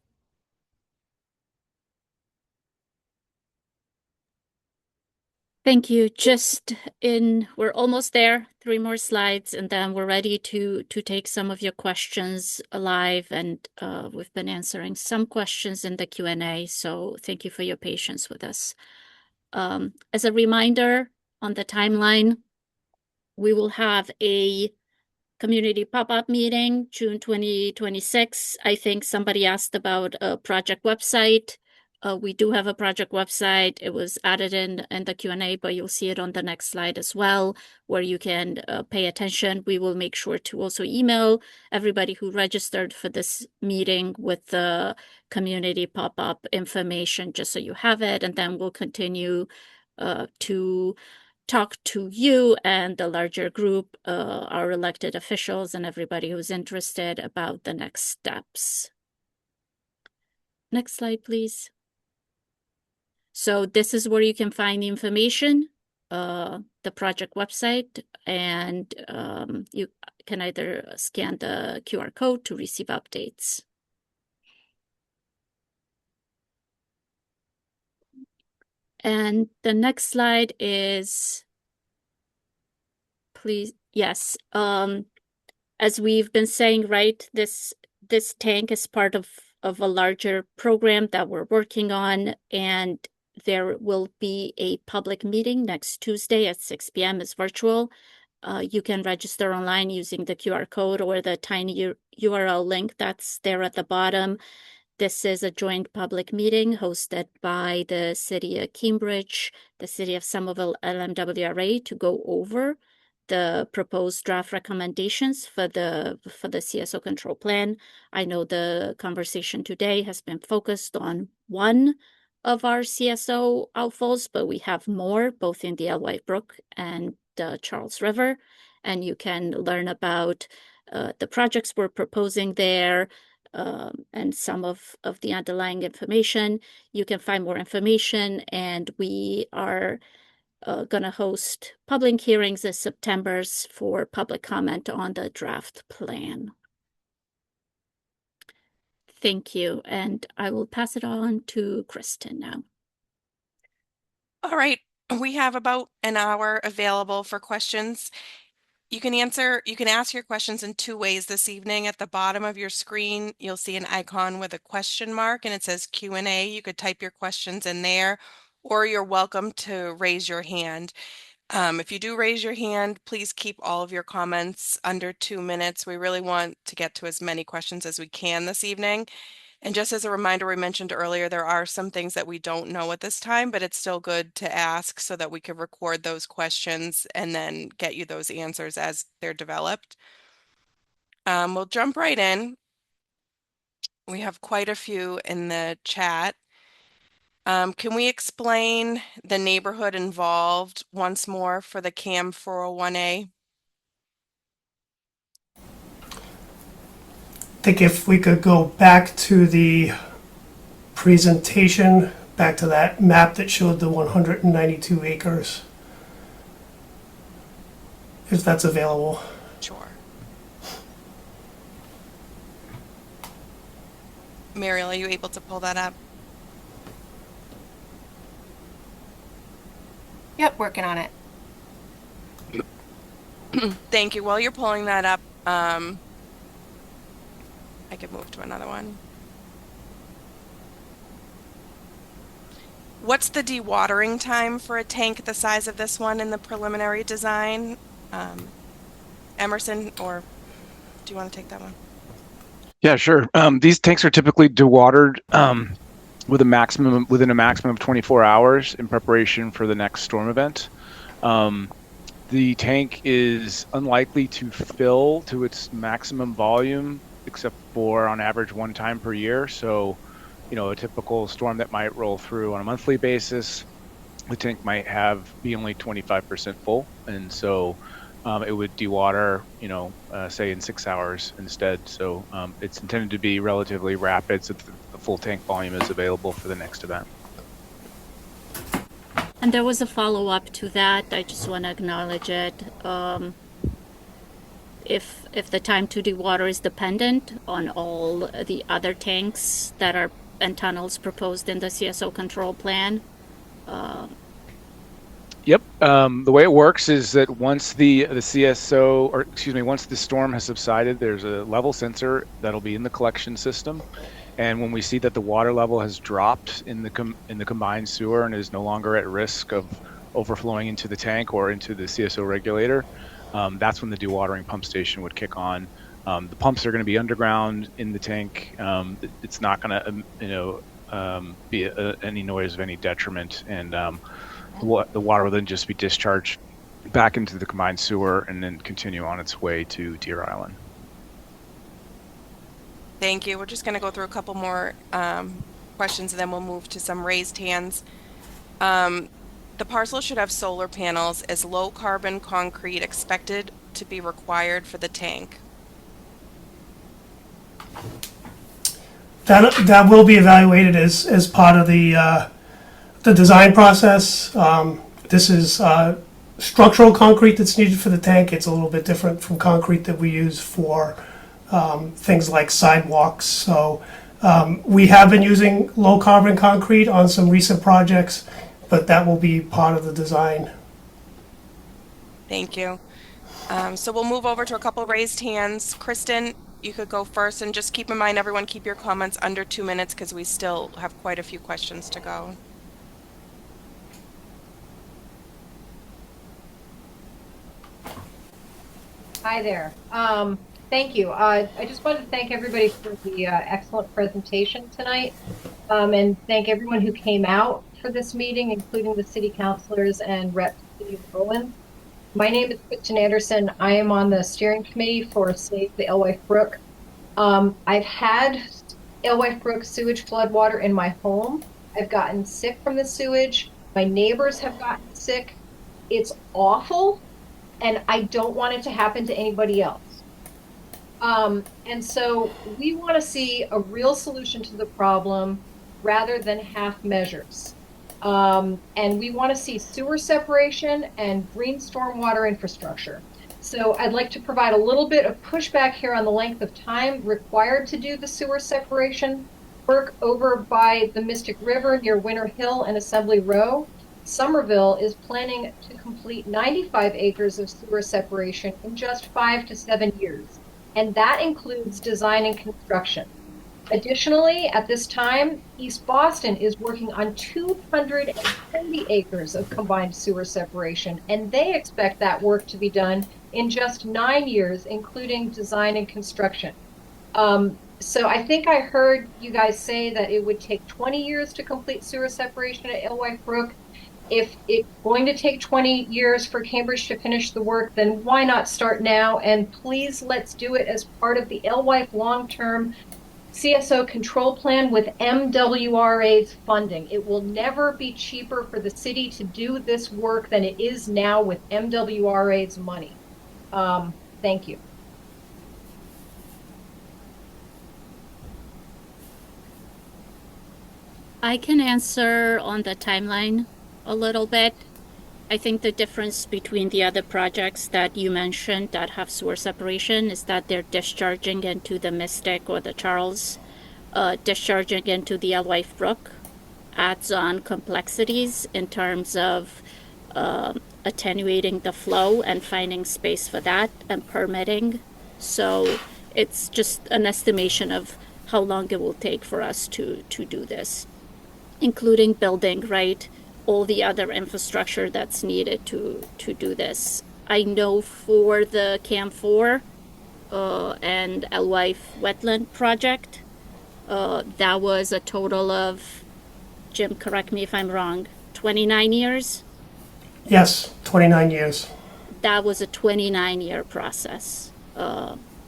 Thank you. We're almost there. 3 more slides, and then we're ready to take some of your questions live. And we've been answering some questions in the Q&A, so thank you for your patience with us. As a reminder on the timeline, we will have a community pop-up meeting, June 2026. I think somebody asked about a project website. We do have a project website. It was added in the Q&A, but you'll see it on the next slide as well, where you can pay attention. We will make sure to also email everybody who registered for this meeting with the community pop-up information, just so you have it. And then we'll continue to talk to you and the larger group, our elected officials and everybody who's interested about the next steps. Next slide, please. So this is where you can find the information, the project website, and you can either scan the QR code to receive updates. And the next slide is, please, yes. As we've been saying, right, this tank is part of a larger program that we're working on, and there will be a public meeting next Tuesday at 6 p.m. It's virtual. You can register online using the QR code or the tiny URL link that's there at the bottom. This is a joint public meeting hosted by the City of Cambridge, the City of Somerville, LMWRA, to go over the proposed draft recommendations for the CSO control plan. I know the conversation today has been focused on one of our CSO outfalls, but we have more, both in the Ellsworth Brook and the Charles River, and you can learn about the projects we're proposing there, and some of the underlying information. You can find more information, and we are going to host public hearings in September for public comment on the draft plan. Thank you, and I will pass it on to Kristen now. All right, we have about an hour available for questions. You can ask your questions in two ways this evening. At the bottom of your screen, you'll see an icon with a question mark and it says Q&A. You could type your questions in there, or you're welcome to raise your hand. If you do raise your hand, please keep all of your comments under 2 minutes. We really want to get to as many questions as we can this evening. And just as a reminder, we mentioned earlier, there are some things that we don't know at this time, but it's still good to ask so that we can record those questions and then get you those answers as they're developed. We'll jump right in. We have quite a few in the chat. Can we explain the neighborhood involved once more for the CAM 401A? I think if we could go back to the presentation, back to that map that showed the 192 acres, if that's available. Sure. Mariel, are you able to pull that up? Yep, working on it. Thank you. While you're pulling that up, I could move to another one. What's the dewatering time for a tank the size of this one in the preliminary design? Emerson, or do you want to take that one? Yeah, sure. These tanks are typically dewatered within a maximum of 24 hours in preparation for the next storm event. The tank is unlikely to fill to its maximum volume, except for on average 1 time per year. So, a typical storm that might roll through on a monthly basis, the tank might be only 25% full. And so it would dewater, say in 6 hours instead. So it's intended to be relatively rapid so that the full tank volume is available for the next event. And there was a follow-up to that. I just want to acknowledge it. If the time to dewater is dependent on all the other tanks that are and tunnels proposed in the CSO control plan. Yep. The way it works is that once the once the storm has subsided, there's a level sensor that'll be in the collection system. And when we see that the water level has dropped in the combined sewer and is no longer at risk of overflowing into the tank or into the CSO regulator, that's when the dewatering pump station would kick on. The pumps are going to be underground in the tank. It's not going to, be any noise of any detriment, and the water will then just be discharged back into the combined sewer and then continue on its way to Deer Island. Thank you. We're just going to go through a couple more questions and then we'll move to some raised hands. The parcel should have solar panels. Is low carbon concrete expected to be required for the tank? That will be evaluated as part of the design process. This is structural concrete that's needed for the tank. It's a little bit different from concrete that we use for things like sidewalks. So we have been using low carbon concrete on some recent projects, but that will be part of the design. Thank you. So we'll move over to a couple raised hands. Kristen, you could go first, and just keep in mind, everyone, keep your comments under 2 minutes because we still have quite a few questions to go. Hi there. Thank you. I just wanted to thank everybody for the excellent presentation tonight, and thank everyone who came out for this meeting, including the city councilors and reps of City of Berlin. My name is Kristen Anderson. I am on the steering committee for Save the Alewife Brook. I've had Alewife Brook sewage floodwater in my home. I've gotten sick from the sewage. My neighbors have gotten sick. It's awful, and I don't want it to happen to anybody else. And so we want to see a real solution to the problem rather than half measures. And we want to see sewer separation and green stormwater infrastructure. So I'd like to provide a little bit of pushback here on the length of time required to do the sewer separation work over by the Mystic River near Winter Hill and Assembly Row. Somerville is planning to complete 95 acres of sewer separation in just 5 to 7 years, and that includes design and construction. Additionally, at this time, East Boston is working on 230 acres of combined sewer separation, and they expect that work to be done in just 9 years, including design and construction. So I think I heard you guys say that it would take 20 years to complete sewer separation at Alewife Brook. If it's going to take 20 years for Cambridge to finish the work, then why not start now? And please, let's do it as part of the Alewife long-term CSO control plan with MWRA's funding. It will never be cheaper for the city to do this work than it is now with MWRA's money. Thank you. I can answer on the timeline a little bit. I think the difference between the other projects that you mentioned that have sewer separation is that they're discharging into the Mystic or the Charles, discharging into the Alewife Brook adds on complexities in terms of attenuating the flow and finding space for that and permitting. So it's just an estimation of how long it will take for us to do this, including building, right? All the other infrastructure that's needed to do this. I know for the Cam 4 and Alewife Wetland project, that was a total of, Jim, correct me if I'm wrong, 29 years? Yes, 29 years. That was a 29-year process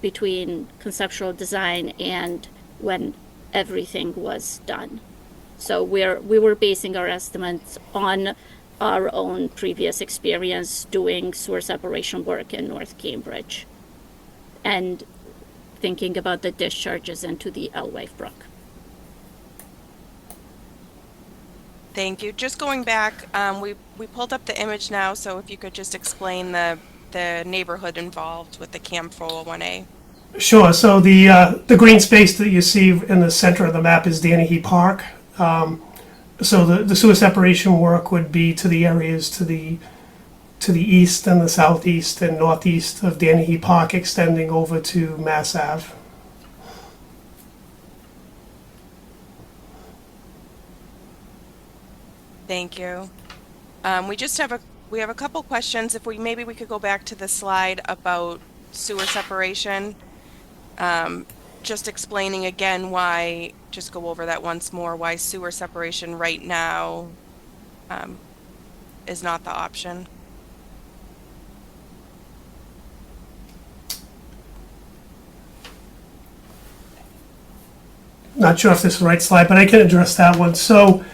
between conceptual design and when everything was done. So we were basing our estimates on our own previous experience doing sewer separation work in North Cambridge and thinking about the discharges into the Alewife Brook. Thank you. Just going back, we pulled up the image now, so if you could just explain the neighborhood involved with the Cam 401A. Sure. So the green space that you see in the center of the map is Dennehy Park. So the sewer separation work would be to the areas to the east and the southeast and northeast of Dennehy Park, extending over to Mass Ave. Thank you. We We have a couple questions. If maybe we could go back to the slide about sewer separation. Just explaining again why, just go over that once more, why sewer separation right now is not the option. Not sure if this is the right slide, but I can address that one. So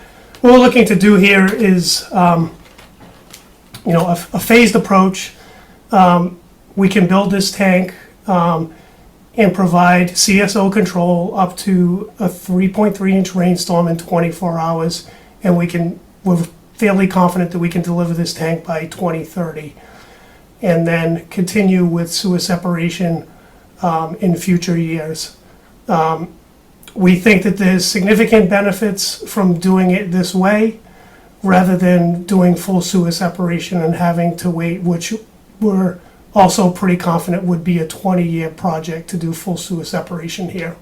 what we're looking to do here is, a phased approach. We can build this tank and provide CSO control up to a 3.3-inch rainstorm in 24 hours, and we're fairly confident that we can deliver this tank by 2030, and then continue with sewer separation in future years. We think that there's significant benefits from doing it this way rather than doing full sewer separation and having to wait, which we're also pretty confident would be a 20-year project to do full sewer separation here.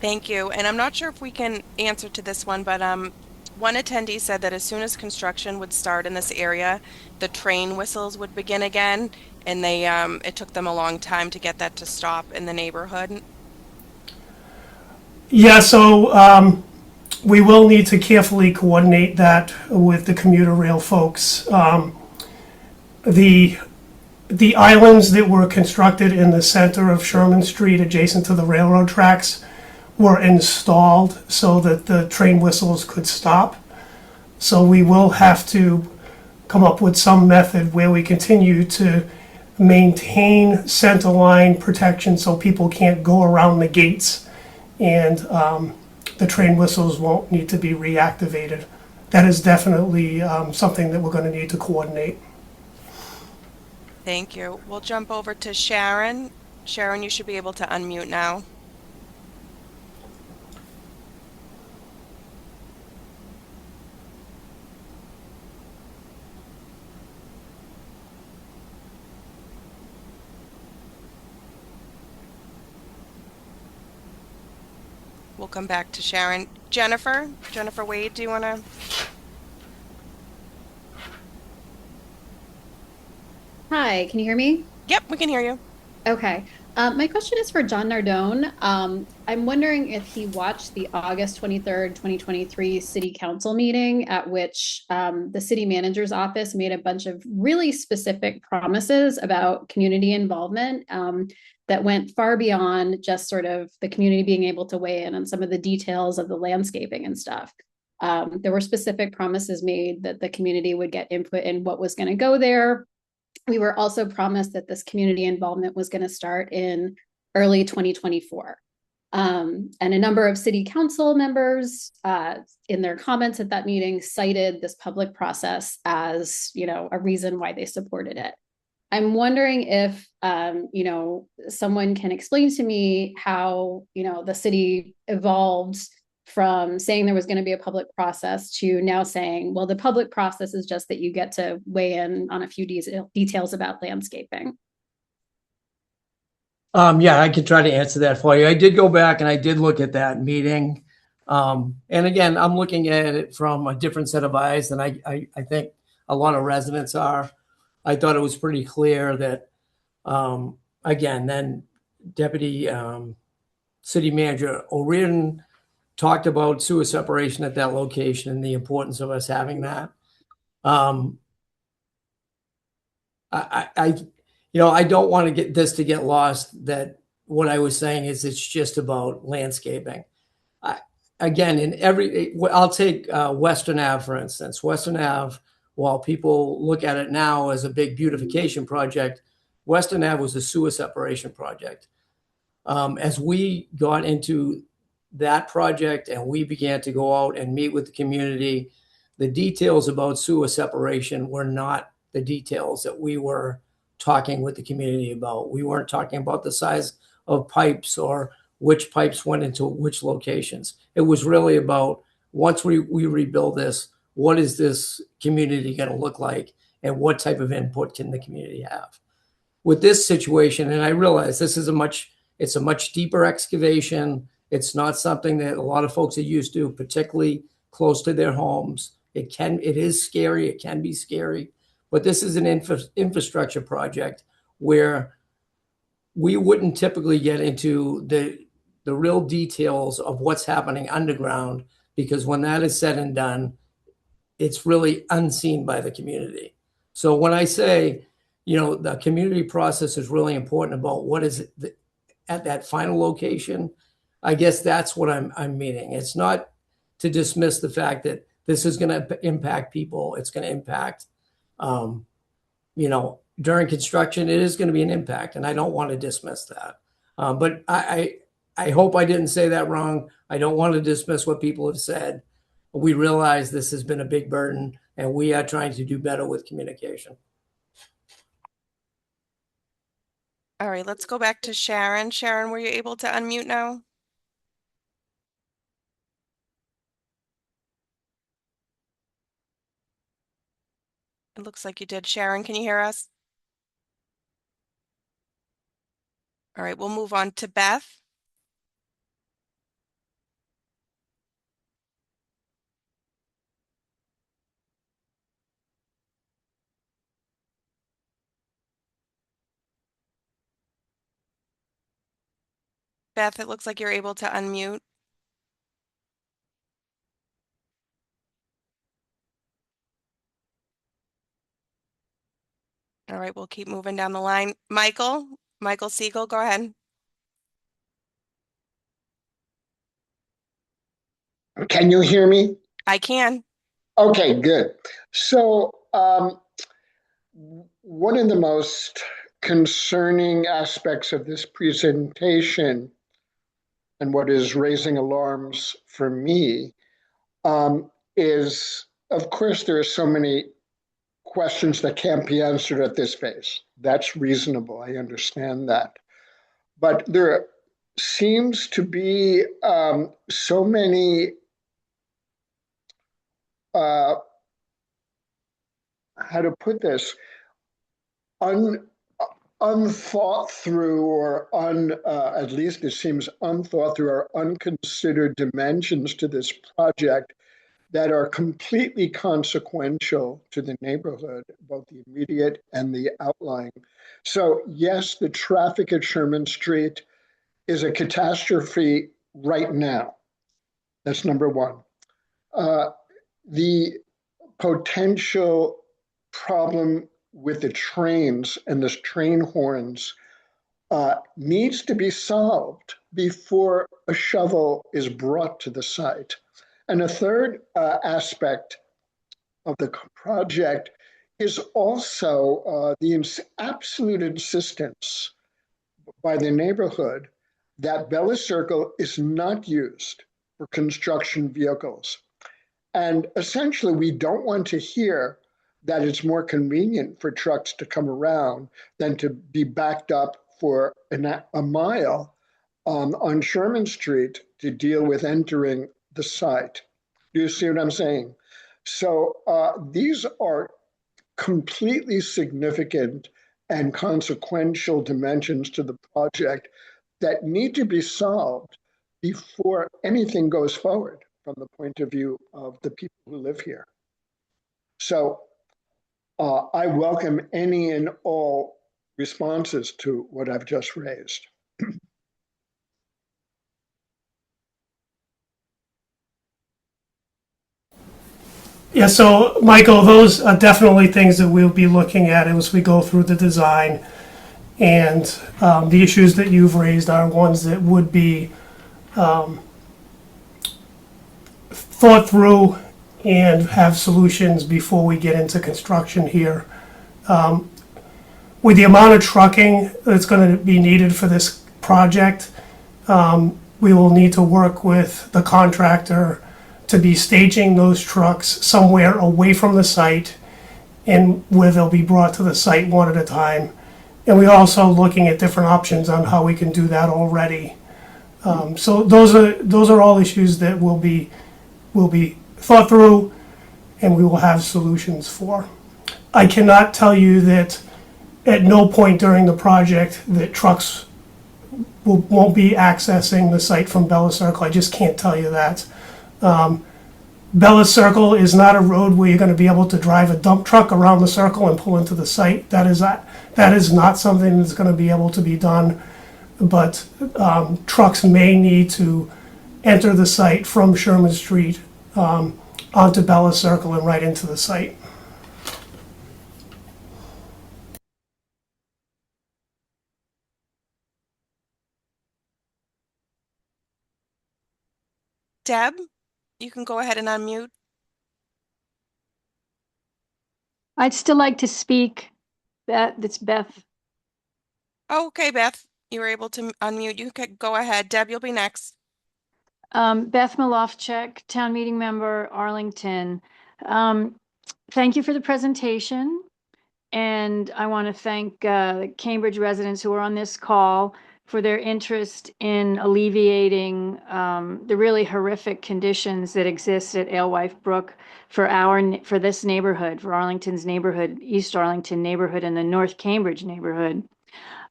Thank you. And I'm not sure if we can answer to this one, but one attendee said that as soon as construction would start in this area, the train whistles would begin again, and it took them a long time to get that to stop in the neighborhood. Yeah, so we will need to coordinate that with the commuter rail folks. The islands that were constructed in the center of Sherman Street adjacent to the railroad tracks were installed so that the train whistles could stop. So we will have to come up with some method where we continue to maintain center line protection so people can't go around the gates, and the train whistles won't need to be reactivated. That is definitely something that we're going to need to coordinate. Thank you. We'll jump over to Sharon. Sharon, you should be able to unmute now. We'll come back to Sharon. Jennifer Wade, do you want to? Hi, can you hear me? Yep, we can hear you. Okay. My question is for John Nardone. I'm wondering if he watched the August 23rd, 2023 City Council meeting at which the city manager's office made a bunch of really specific promises about community involvement that went far beyond just sort of the community being able to weigh in on some of the details of the landscaping and stuff. There were specific promises made that the community would get input in what was going to go there. We were also promised that this community involvement was going to start in early 2024. And a number of city council members in their comments at that meeting cited this public process as, a reason why they supported it. I'm wondering if, someone can explain to me how, the city evolved from saying there was going to be a public process to now saying, well, the public process is just that you get to weigh in on a few details about landscaping. Yeah, I can try to answer that for you. I did go back and I did look at that meeting. And again, I'm looking at it from a different set of eyes than I think a lot of residents are. I thought it was pretty clear that, again, then Deputy City Manager O'Riordan talked about sewer separation at that location and the importance of us having that. I don't want to get lost that what I was saying is it's just about landscaping. Again, I'll take Western Ave, for instance. Western Ave, while people look at it now as a big beautification project, Western Ave was a sewer separation project. As we got into that project and we began to go out and meet with the community, the details about sewer separation were not the details that we were talking with the community about. We weren't talking about the size of pipes or which pipes went into which locations. It was really about, once we rebuild this, what is this community going to look like and what type of input can the community have? With this situation, and I realize this is it's a much deeper excavation. It's not something that a lot of folks are used to, particularly close to their homes. It is scary. It can be scary, but this is an infrastructure project where we wouldn't typically get into the real details of what's happening underground, because when that is said and done, it's really unseen by the community. So when I say, the community process is really important about what is at that final location, I guess that's what I'm meaning. It's not to dismiss the fact that this is going to impact people. It's going to impact, during construction, it is going to be an impact, and I don't want to dismiss that. But I hope I didn't say that wrong. I don't want to dismiss what people have said. We realize this has been a big burden, and we are trying to do better with communication. All right, let's go back to Sharon. Sharon, were you able to unmute now? It looks like you did. Sharon, can you hear us? All right, we'll move on to Beth. Beth, it looks like you're able to unmute. All right, we'll keep moving down the line. Michael Siegel, go ahead. Can you hear me? I can. Okay, good. So one of the most concerning aspects of this presentation, and what is raising alarms for me, is, of course, there are so many questions that can't be answered at this phase. That's reasonable. I understand that. But there seems to be so many how to put this, unthought through, or at least it seems unthought through, or unconsidered dimensions to this project that are completely consequential to the neighborhood, both the immediate and the outlying. So yes, the traffic at Sherman Street is a catastrophe right now. That's number one. The potential problem with the trains and the train horns needs to be solved before a shovel is brought to the site. And a third aspect of the project is also the absolute insistence by the neighborhood that Bella Circle is not used for construction vehicles. And essentially, we don't want to hear that it's more convenient for trucks to come around than to be backed up for a mile on Sherman Street to deal with entering the site. Do you see what I'm saying? So these are completely significant and consequential dimensions to the project that need to be solved before anything goes forward from the point of view of the people who live here. So I welcome any and all responses to what I've just raised. Yeah, so Michael, those are definitely things that we'll be looking at as we go through the design. And the issues that you've raised are ones that would be thought through and have solutions before we get into construction here. With the amount of trucking that's going to be needed for this project, we will need to work with the contractor to be staging those trucks somewhere away from the site, and where they'll be brought to the site one at a time. And we're also looking at different options on how we can do that already. So those are all issues that will be thought through, and we will have solutions for. I cannot tell you that at no point during the project that trucks won't be accessing the site from Bella Circle. I just can't tell you that. Bella Circle is not a road where you're going to be able to drive a dump truck around the circle and pull into the site. That is not something that's going to be able to be done. But trucks may need to enter the site from Sherman Street onto Bella Circle and right into the site. Deb, you can go ahead and unmute. I'd still like to speak. That's Beth. Oh, okay, Beth, you were able to unmute. You can go ahead. Deb, you'll be next. Beth Malofchek, town meeting member, Arlington. Thank you for the presentation. And I want to thank Cambridge residents who are on this call for their interest in alleviating the really horrific conditions that exist at Alewife Brook for this neighborhood, for Arlington's neighborhood, East Arlington neighborhood, and the North Cambridge neighborhood.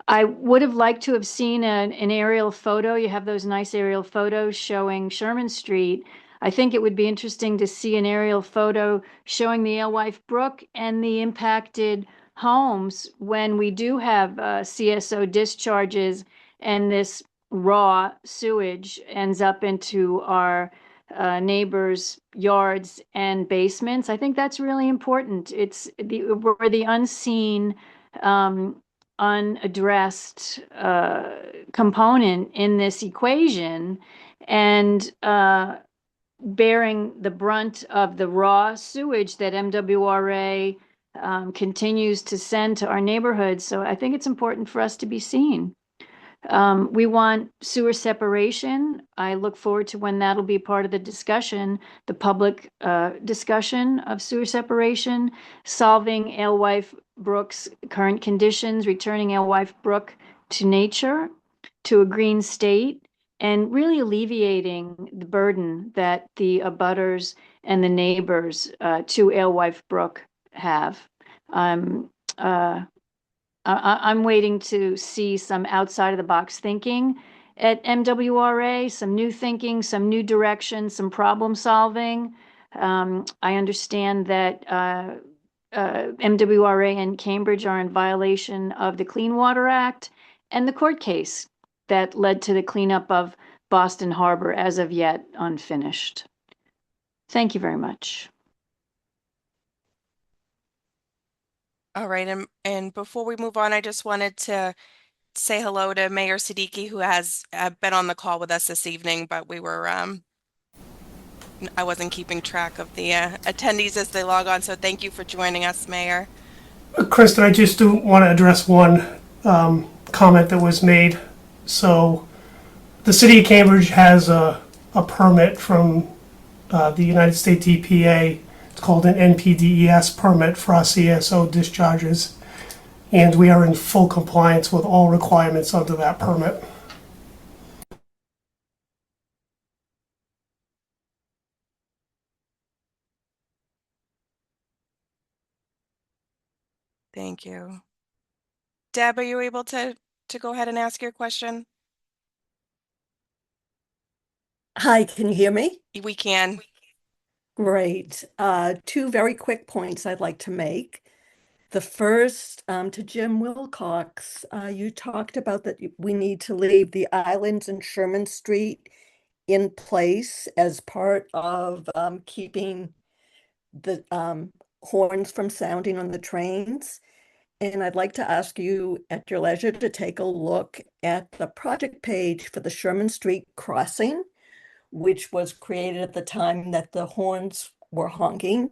I would have liked to have seen an aerial photo. You have those nice aerial photos showing Sherman Street. I think it would be interesting to see an aerial photo showing the Alewife Brook and the impacted homes when we do have CSO discharges and this raw sewage ends up into our neighbors' yards and basements. I think that's really important. We're the unseen unaddressed component in this equation, and bearing the brunt of the raw sewage that MWRA continues to send to our neighborhoods. So I think it's important for us to be seen. We want sewer separation. I look forward to when that'll be part of the discussion, the public discussion of sewer separation, solving Alewife Brook's current conditions, returning Alewife Brook to nature, to a green state, and really alleviating the burden that the abutters and the neighbors to Alewife Brook have. I'm waiting to see some outside of the box thinking at MWRA, some new thinking, some new direction, some problem solving. I understand that MWRA and Cambridge are in violation of the Clean Water Act and the court case that led to the cleanup of Boston Harbor, as of yet unfinished. Thank you very much. All right, and before we move on, I just wanted to say hello to Mayor Siddiqui, who has been on the call with us this evening, but we were I wasn't keeping track of the attendees as they log on, so thank you for joining us, Mayor. Kristen, I just do want to address one comment that was made. So the city of Cambridge has a permit from the United States EPA. It's called an NPDES permit for our CSO discharges, and we are in full compliance with all requirements under that permit. Thank you. Deb, are you able to go ahead and ask your question? Hi, can you hear me? We can. Great. Two very quick points I'd like to make. The first, to Jim Wilcox, you talked about that we need to leave the islands in Sherman Street in place as part of keeping the horns from sounding on the trains. And I'd like to ask you at your leisure to take a look at the project page for the Sherman Street crossing, which was created at the time that the horns were honking.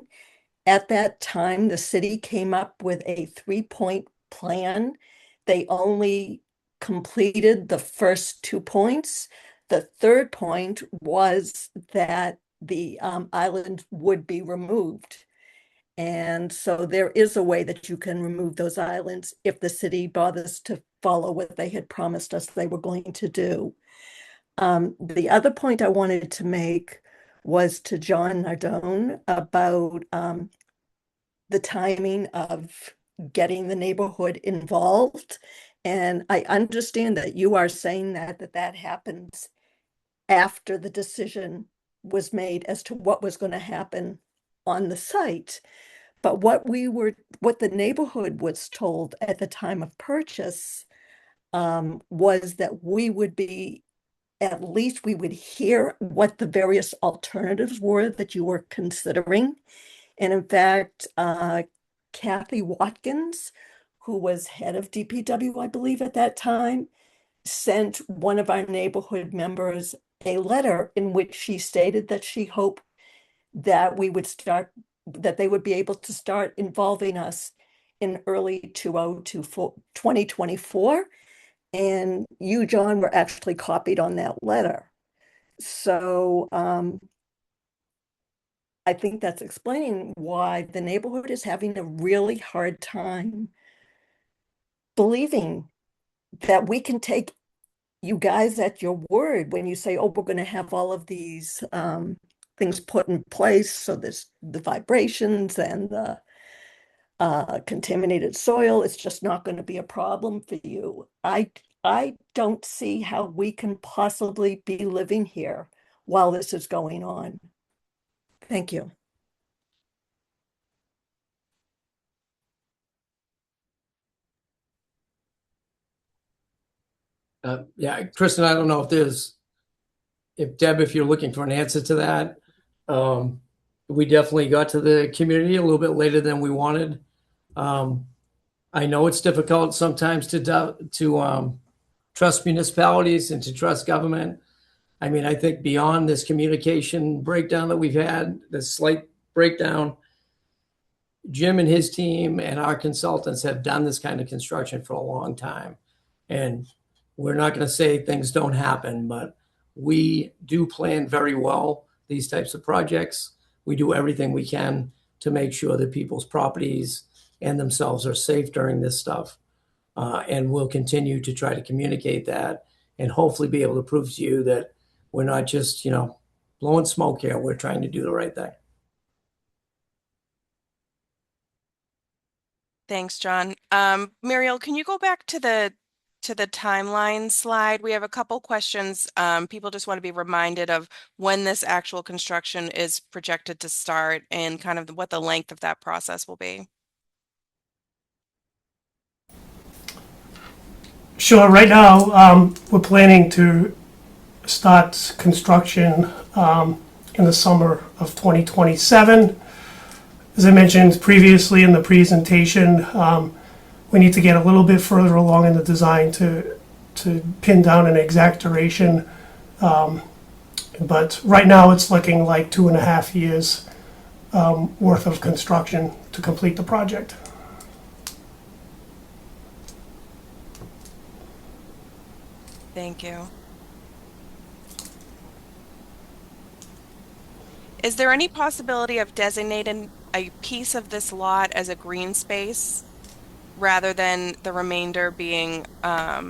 At that time, the city came up with a 3-point plan. They only completed the first 2 points. The third point was that the island would be removed. And so there is a way that you can remove those islands if the city bothers to follow what they had promised us they were going to do. The other point I wanted to make was to John Nardone about the timing of getting the neighborhood involved. And I understand that you are saying that happens after the decision was made as to what was going to happen on the site. But what the neighborhood was told at the time of purchase was that at least we would hear what the various alternatives were that you were considering. And in fact, Kathy Watkins, who was head of DPW, I believe at that time, sent one of our neighborhood members a letter in which she stated that she hoped that that they would be able to start involving us in early 2024. And you, John, were actually copied on that letter. So I think that's explaining why the neighborhood is having a really hard time believing that we can take you guys at your word when you say, oh, we're going to have all of these things put in place. So there's the vibrations and the contaminated soil. It's just not going to be a problem for you. I don't see how we can possibly be living here while this is going on. Thank you. Yeah, Kristen, I don't know if Deb, if you're looking for an answer to that, we definitely got to the community a little bit later than we wanted. I know it's difficult sometimes to trust municipalities and to trust government. I mean, I think beyond this communication breakdown that we've had, this slight breakdown, Jim and his team and our consultants have done this kind of construction for a long time. And we're not going to say things don't happen, but we do plan very well these types of projects. We do everything we can to make sure that people's properties and themselves are safe during this stuff. And we'll continue to try to communicate that and hopefully be able to prove to you that we're not just, blowing smoke here. We're trying to do the right thing. Thanks, John. Muriel, can you go back to the timeline slide? We have a couple questions. People just want to be reminded of when this actual construction is projected to start and kind of what the length of that process will be. Sure. Right now, we're planning to start construction in the summer of 2027. As I mentioned previously in the presentation, we need to get a little bit further along in the design to pin down an exact duration. But right now, it's looking like 2.5 years worth of construction to complete the project. Thank you. Is there any possibility of designating a piece of this lot as a green space rather than the remainder being a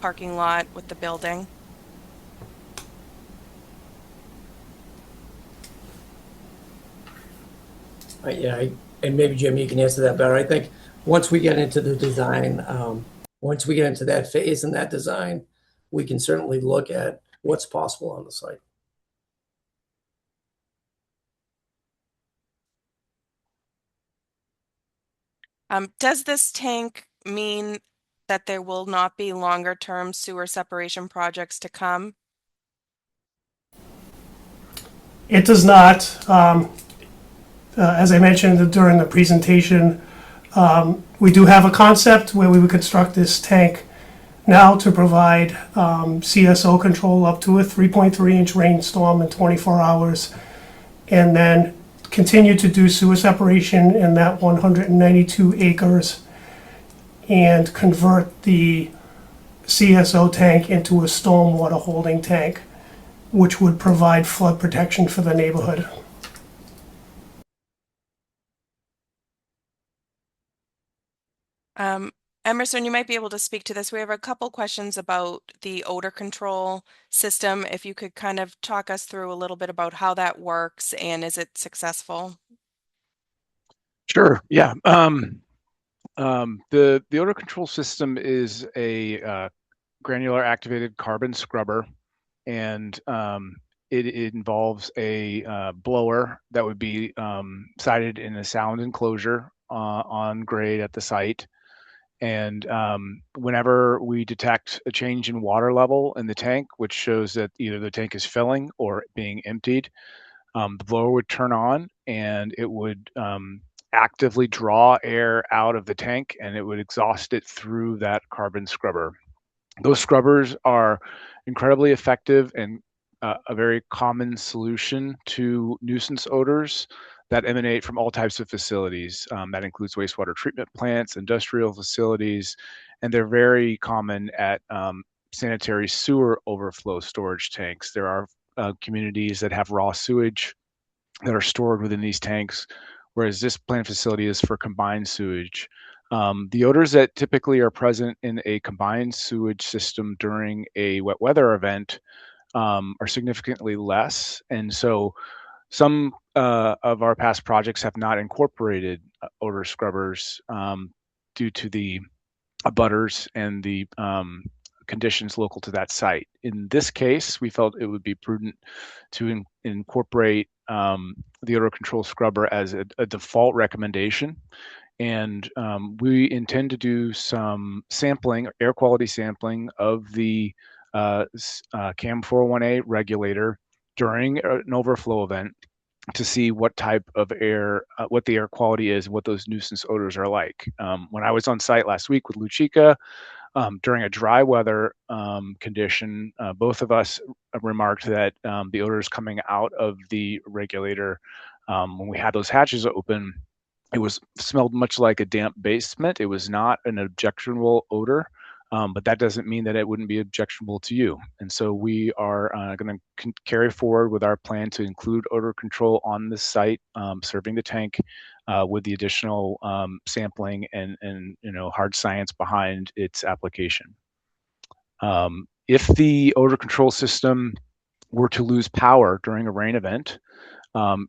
parking lot with the building? Yeah, and maybe Jim, you can answer that better. I think once we get into the design, once we get into that phase and that design, we can certainly look at what's possible on the site. Does this tank mean that there will not be longer term sewer separation projects to come? It does not. As I mentioned during the presentation, we do have a concept where we would construct this tank now to provide CSO control up to a 3.3-inch rainstorm in 24 hours, and then continue to do sewer separation in that 192 acres and convert the CSO tank into a stormwater holding tank, which would provide flood protection for the neighborhood. Emerson, you might be able to speak to this. We have a couple questions about the odor control system. If you could kind of talk us through a little bit about how that works and is it successful? Sure. Yeah. The odor control system is a granular activated carbon scrubber, and it involves a blower that would be sited in a sound enclosure on grade at the site. And whenever we detect a change in water level in the tank, which shows that either the tank is filling or being emptied, the blower would turn on and it would actively draw air out of the tank, and it would exhaust it through that carbon scrubber. Those scrubbers are incredibly effective and a very common solution to nuisance odors that emanate from all types of facilities. That includes wastewater treatment plants, industrial facilities, and they're very common at sanitary sewer overflow storage tanks. There are communities that have raw sewage that are stored within these tanks, whereas this plant facility is for combined sewage. The odors that typically are present in a combined sewage system during a wet weather event are significantly less. And so some of our past projects have not incorporated odor scrubbers due to the abutters and the conditions local to that site. In this case, we felt it would be prudent to incorporate the odor control scrubber as a default recommendation. And we intend to do some sampling, air quality sampling of the CAM 401A regulator during an overflow event to see what type of air, what the air quality is, what those nuisance odors are like. When I was on site last week with Lucica, during a dry weather condition, both of us remarked that the odors coming out of the regulator, when we had those hatches open, it smelled much like a damp basement. It was not an objectionable odor, but that doesn't mean that it wouldn't be objectionable to you. And so we are going to carry forward with our plan to include odor control on this site, serving the tank with the additional sampling and hard science behind its application. If the odor control system were to lose power during a rain event,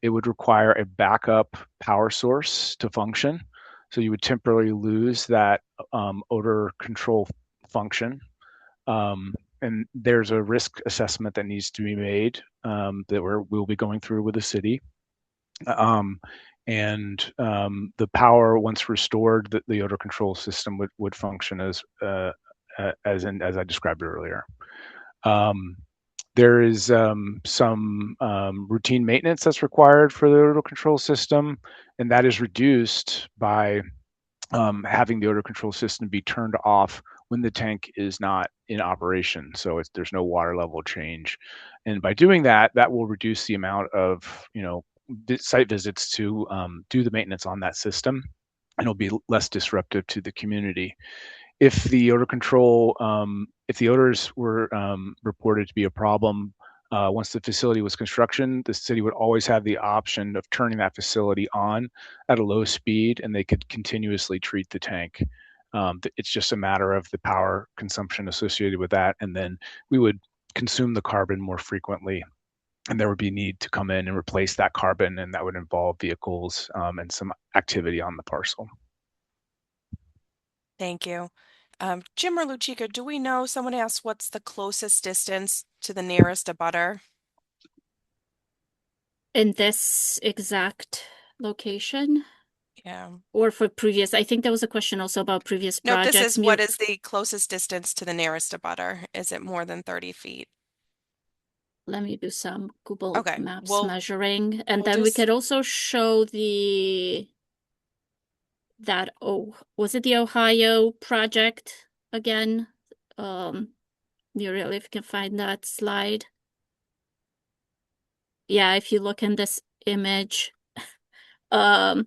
it would require a backup power source to function. So you would temporarily lose that odor control function. And there's a risk assessment that needs to be made that we'll be going through with the city. And the power, once restored, the odor control system would function as I described earlier. There is some routine maintenance that's required for the odor control system, and that is reduced by having the odor control system be turned off when the tank is not in operation. So there's no water level change. And by doing that, that will reduce the amount of site visits to do the maintenance on that system, and it'll be less disruptive to the community. If the odor control, if the odors were reported to be a problem, once the facility was construction, the city would always have the option of turning that facility on at a low speed, and they could continuously treat the tank. It's just a matter of the power consumption associated with that, and then we would consume the carbon more frequently, and there would be need to come in and replace that carbon, and that would involve vehicles and some activity on the parcel. Thank you. Jim or Lucica, do we know, someone asked, what's the closest distance to the nearest abutter? In this exact location? Yeah. Or for previous, I think there was a question also about previous No, projects. this is what is the closest distance to the nearest abutter? Is it more than 30 feet? Let me do some Google Okay, Maps we'll- measuring, and we'll then we just- could also show was it the Ohio project again? Muriel, if you can find that slide. Yeah, if you look in this image, on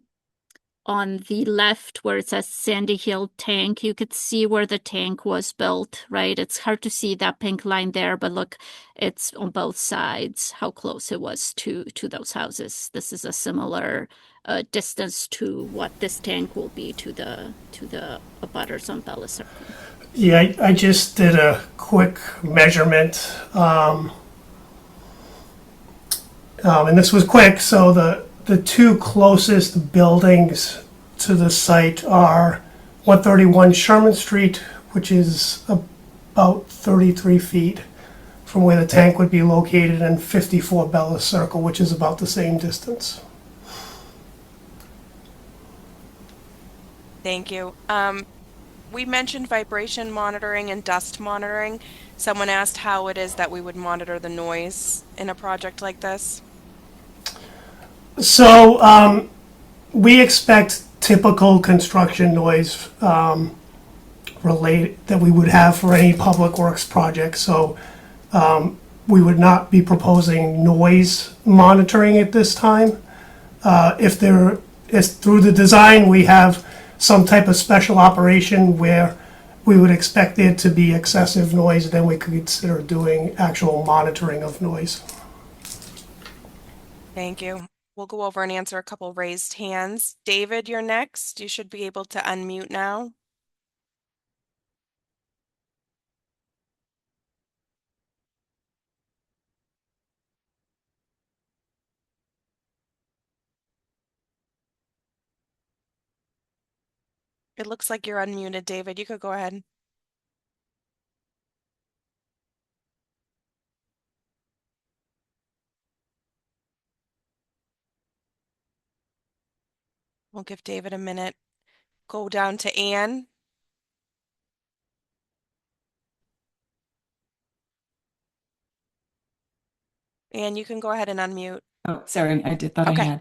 the left where it says Sandy Hill Tank, you could see where the tank was built, right? It's hard to see that pink line there, but look, it's on both sides, how close it was to those houses. This is a similar distance to what this tank will be to the abutters on Bella Circle. Yeah, I just did a quick measurement, and this was quick. So the two closest buildings to the site are 131 Sherman Street, which is about 33 feet from where the tank would be located, and 54 Bella Circle, which is about the same distance. Thank you. We mentioned vibration monitoring and dust monitoring. Someone asked how it is that we would monitor the noise in a project like this. So we expect typical construction noise related that we would have for any public works project. So we would not be proposing noise monitoring at this time. If there is, through the design, we have some type of special operation where we would expect there to be excessive noise, then we could consider doing actual monitoring of noise. Thank you. We'll go over and answer a couple raised hands. David, you're next. You should be able to unmute now. It looks like you're unmuted, David. You could go ahead. We'll give David a minute. Go down to Anne. Anne, you can go ahead and unmute. Oh, sorry, thought I Okay. had.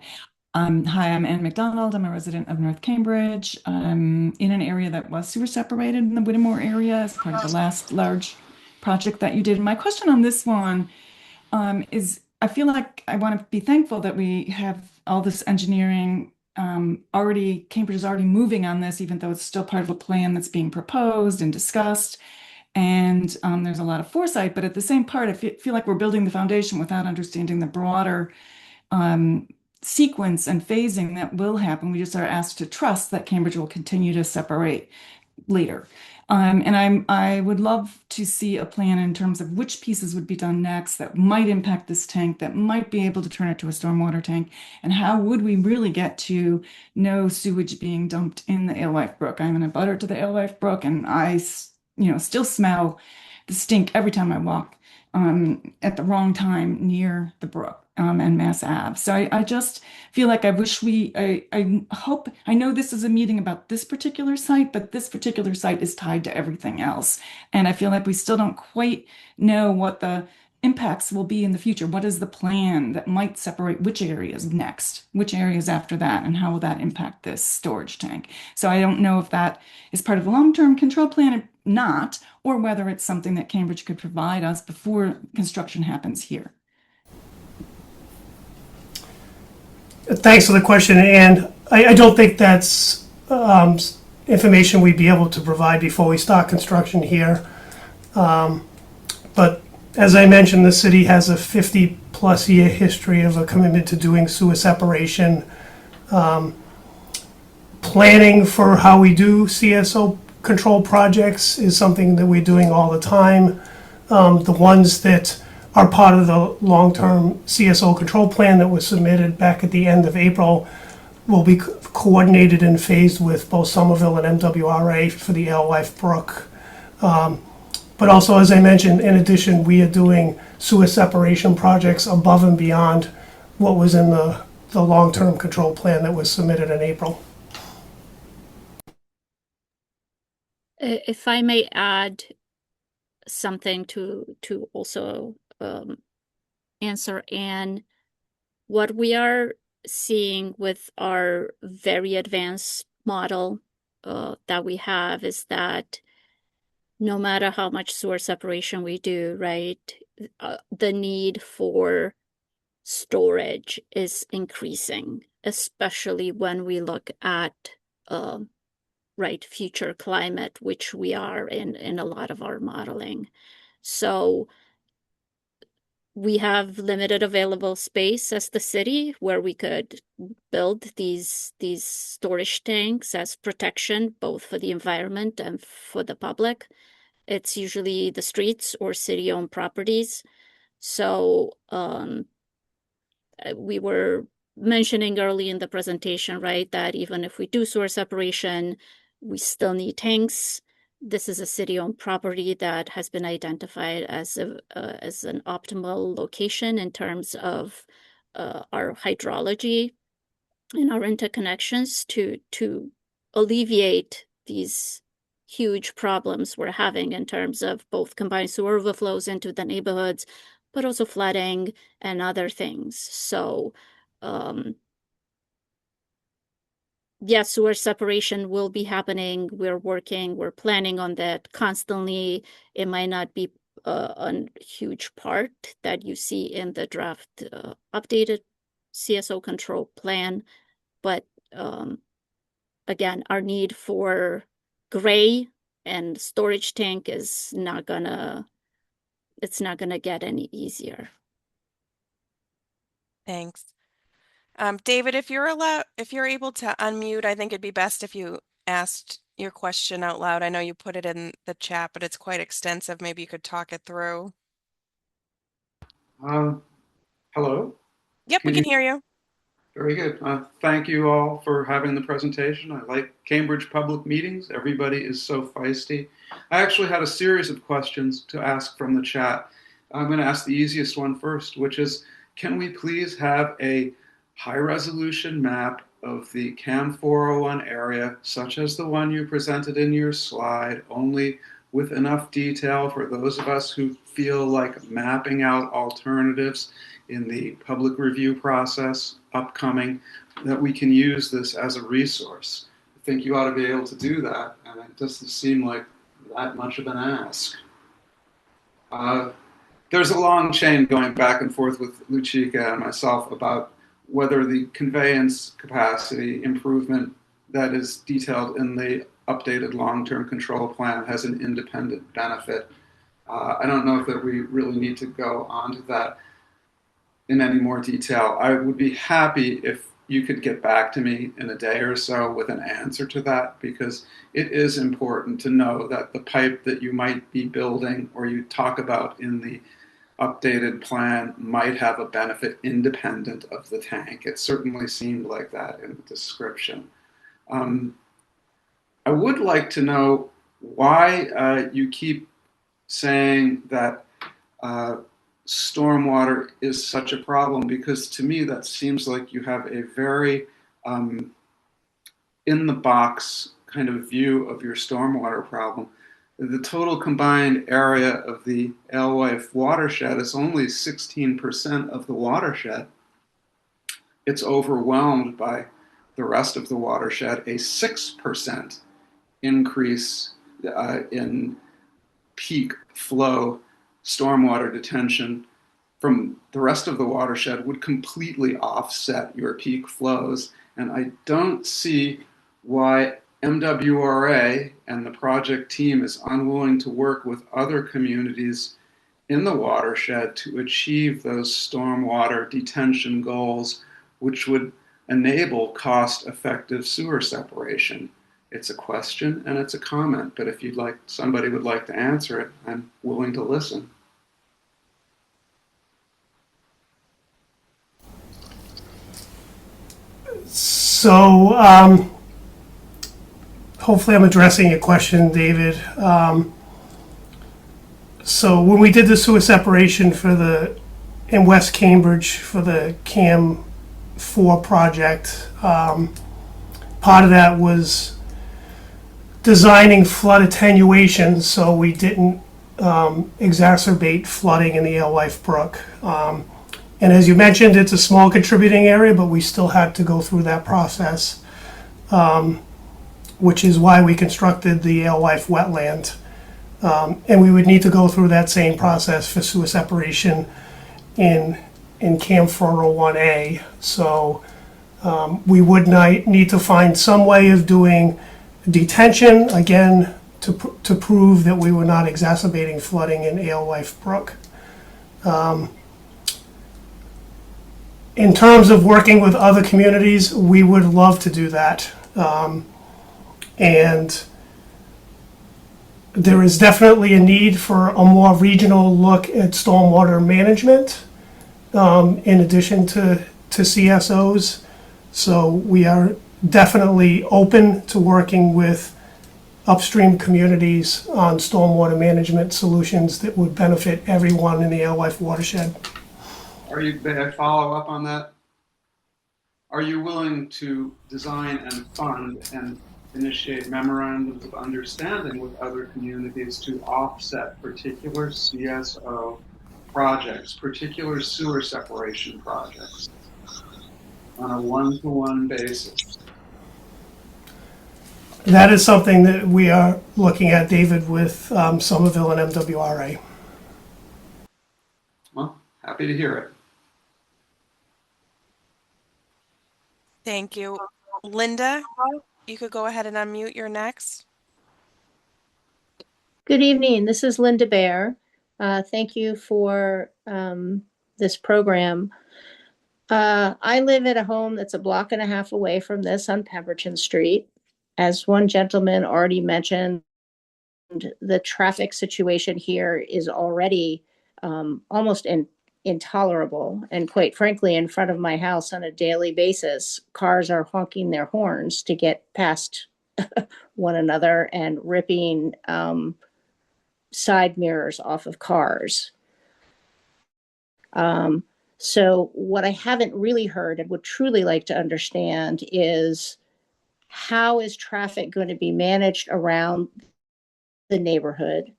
Hi, I'm Anne McDonald. I'm a resident of North Cambridge. I'm in an area that was sewer separated in the Whittemore area as part of the last large project that you did. My question on this one is I feel like I want to be thankful that we have all this engineering already, Cambridge is already moving on this, even though it's still part of a plan that's being proposed and discussed. And there's a lot of foresight, but at the same part, I feel like we're building the foundation without understanding the broader sequence and phasing that will happen. We just are asked to trust that Cambridge will continue to separate later. And I would love to see a plan in terms of which pieces would be done next that might impact this tank, that might be able to turn it to a stormwater tank, and how would we really get to no sewage being dumped in the Alewife Brook. I'm in a butter to the Alewife Brook, and I still smell the stink every time I walk at the wrong time near the brook and Mass Ave. So I just feel like I wish I hope, I know this is a meeting about this particular site, but this particular site is tied to everything else. And I feel like we still don't quite know what the impacts will be in the future. What is the plan that might separate which areas next, which areas after that, and how will that impact this storage tank? So I don't know if that is part of the long-term control plan or not, or whether it's something that Cambridge could provide us before construction happens here. Thanks for the question, and I don't think that's information we'd be able to provide before we start construction here. But as I mentioned, the city has a 50-plus year history of a commitment to doing sewer separation. Planning for how we do CSO control projects is something that we're doing all the time. The ones that are part of the long-term CSO control plan that was submitted back at the end of April will be coordinated and phased with both Somerville and MWRA for the Alewife Brook. But also, as I mentioned, in addition, we are doing sewer separation projects above and beyond what was in the long-term control plan that was submitted in April. If I may add something to also answer Anne, what we are seeing with our very advanced model that we have is that no matter how much sewer separation we do, right, the need for storage is increasing, especially when we look at right, future climate, which we are in a lot of our modeling. So we have limited available space as the city where we could build these storage tanks as protection, both for the environment and for the public. It's usually the streets or city-owned properties. So we were mentioning early in the presentation, right, that even if we do sewer separation, we still need tanks this is a city-owned property that has been identified as as an optimal location in terms of our hydrology and our interconnections to alleviate these huge problems we're having in terms of both combined sewer overflows into the neighborhoods, but also flooding and other things. So, yes, sewer separation will be happening. We're planning on that constantly. It might not be a huge part that you see in the draft updated CSO control plan, but again, our need for gray and storage tank is it's not gonna get any easier. Thanks. David, if you're able to unmute, I think it'd be best if you asked your question out loud. I know you put it in the chat, but it's quite extensive. Maybe you could talk it through. Hello? Yep, we can hear you. Very good. Thank you all for having the presentation. I like Cambridge public meetings. Everybody is so feisty. I actually had a series of questions to ask from the chat. I'm going to ask the easiest one first, which is, can we please have a high-resolution map of the CAM 401 area, such as the one you presented in your slide, only with enough detail for those of us who feel like mapping out alternatives in the public review process upcoming, that we can use this as a resource? I think you ought to be able to do that, and it doesn't seem like that much of an ask. There's a long chain going back and forth with Luchika and myself about whether the conveyance capacity improvement that is detailed in the updated long-term control plan has an independent benefit. I don't know if that we really need to go on to that in any more detail. I would be happy if you could get back to me in a day or so with an answer to that, because it is important to know that the pipe that you might be building or you talk about in the updated plan might have a benefit independent of the tank. It certainly seemed like that in the description. I would like to know why you keep saying that stormwater is such a problem, because to me that seems like you have a very in the box kind of view of your stormwater problem. The total combined area of the Alewife watershed is only 16% of the watershed. It's overwhelmed by the rest of the watershed, a 6% increase in peak flow stormwater detention from the rest of the watershed would completely offset your peak flows. And I don't see why MWRA and the project team is unwilling to work with other communities in the watershed to achieve those stormwater detention goals, which would enable cost-effective sewer separation. It's a question and it's a comment, but if somebody would like to answer it, I'm willing to listen. So hopefully I'm addressing your question, David. So when we did the sewer separation in West Cambridge for the CAM 4 project, part of that was designing flood attenuation so we didn't exacerbate flooding in the Alewife Brook. And as you mentioned, it's a small contributing area, but we still had to go through that process, which is why we constructed the Alewife wetland. And we would need to go through that same process for sewer separation in CAM 401A. So we would need to find some way of doing detention, again, to prove that we were not exacerbating flooding in Alewife Brook. In terms of working with other communities, we would love to do that. And there is definitely a need for a more regional look at stormwater management in addition to CSOs. So we are definitely open to working with upstream communities on stormwater management solutions that would benefit everyone in the Alewife watershed. May I follow up on that? Are you willing to design and fund and initiate memorandums of understanding with other communities to offset particular CSO projects, particular sewer separation projects, on a one-to-one basis? That is something that we are looking at, David, with Somerville and MWRA. Well, happy to hear it. Thank you. Linda, you could go ahead and unmute. You're next. Good evening. This is Linda Bear. Thank you for this program. I live at a home that's a block and a half away from this on Pemberton Street. As one gentleman already mentioned, the traffic situation here is already almost intolerable. And quite frankly, in front of my house on a daily basis, cars are honking their horns to get past one another and ripping side mirrors off of cars. So what I haven't really heard and would truly like to understand is, how is traffic going to be managed around the neighborhood?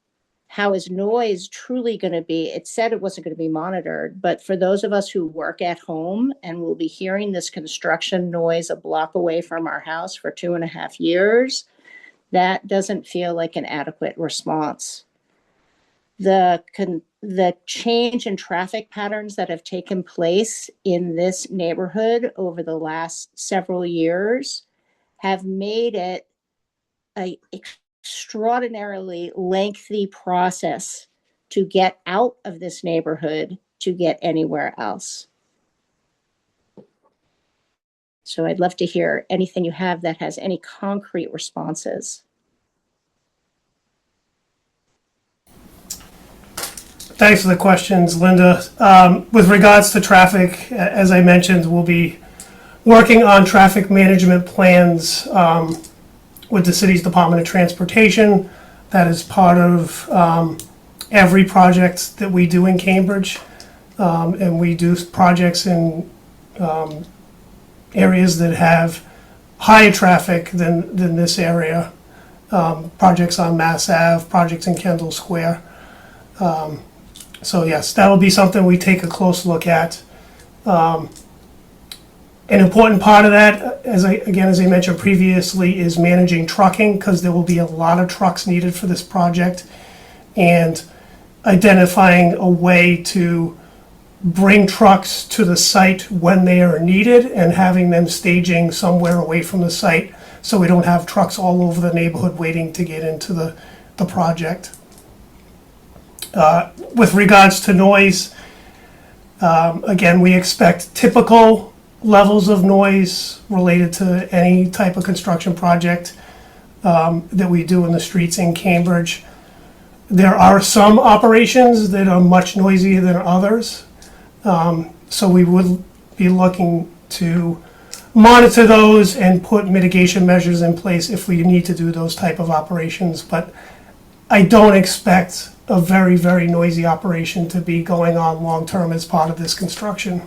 How is noise truly going to be? It said it wasn't going to be monitored, but for those of us who work at home and will be hearing this construction noise a block away from our house for 2.5 years, that doesn't feel like an adequate response. The change in traffic patterns that have taken place in this neighborhood over the last several years have made it an extraordinarily lengthy process to get out of this neighborhood to get anywhere else. So I'd love to hear anything you have that has any concrete responses. Thanks for the questions, Linda. With regards to traffic, as I mentioned, we'll be working on traffic management plans with the city's Department of Transportation. That is part of every project that we do in Cambridge. And we do projects in areas that have higher traffic than this area. Projects on Mass Ave, projects in Kendall Square. So yes, that'll be something we take a close look at. An important part of that, as I mentioned previously, is managing trucking, because there will be a lot of trucks needed for this project, and identifying a way to bring trucks to the site when they are needed and having them staging somewhere away from the site so we don't have trucks all over the neighborhood waiting to get into the project. With regards to noise, again, we expect typical levels of noise related to any type of construction project that we do in the streets in Cambridge. There are some operations that are much noisier than others, so we would be looking to monitor those and put mitigation measures in place if we need to do those type of operations. But I don't expect a very, very noisy operation to be going on long-term as part of this construction.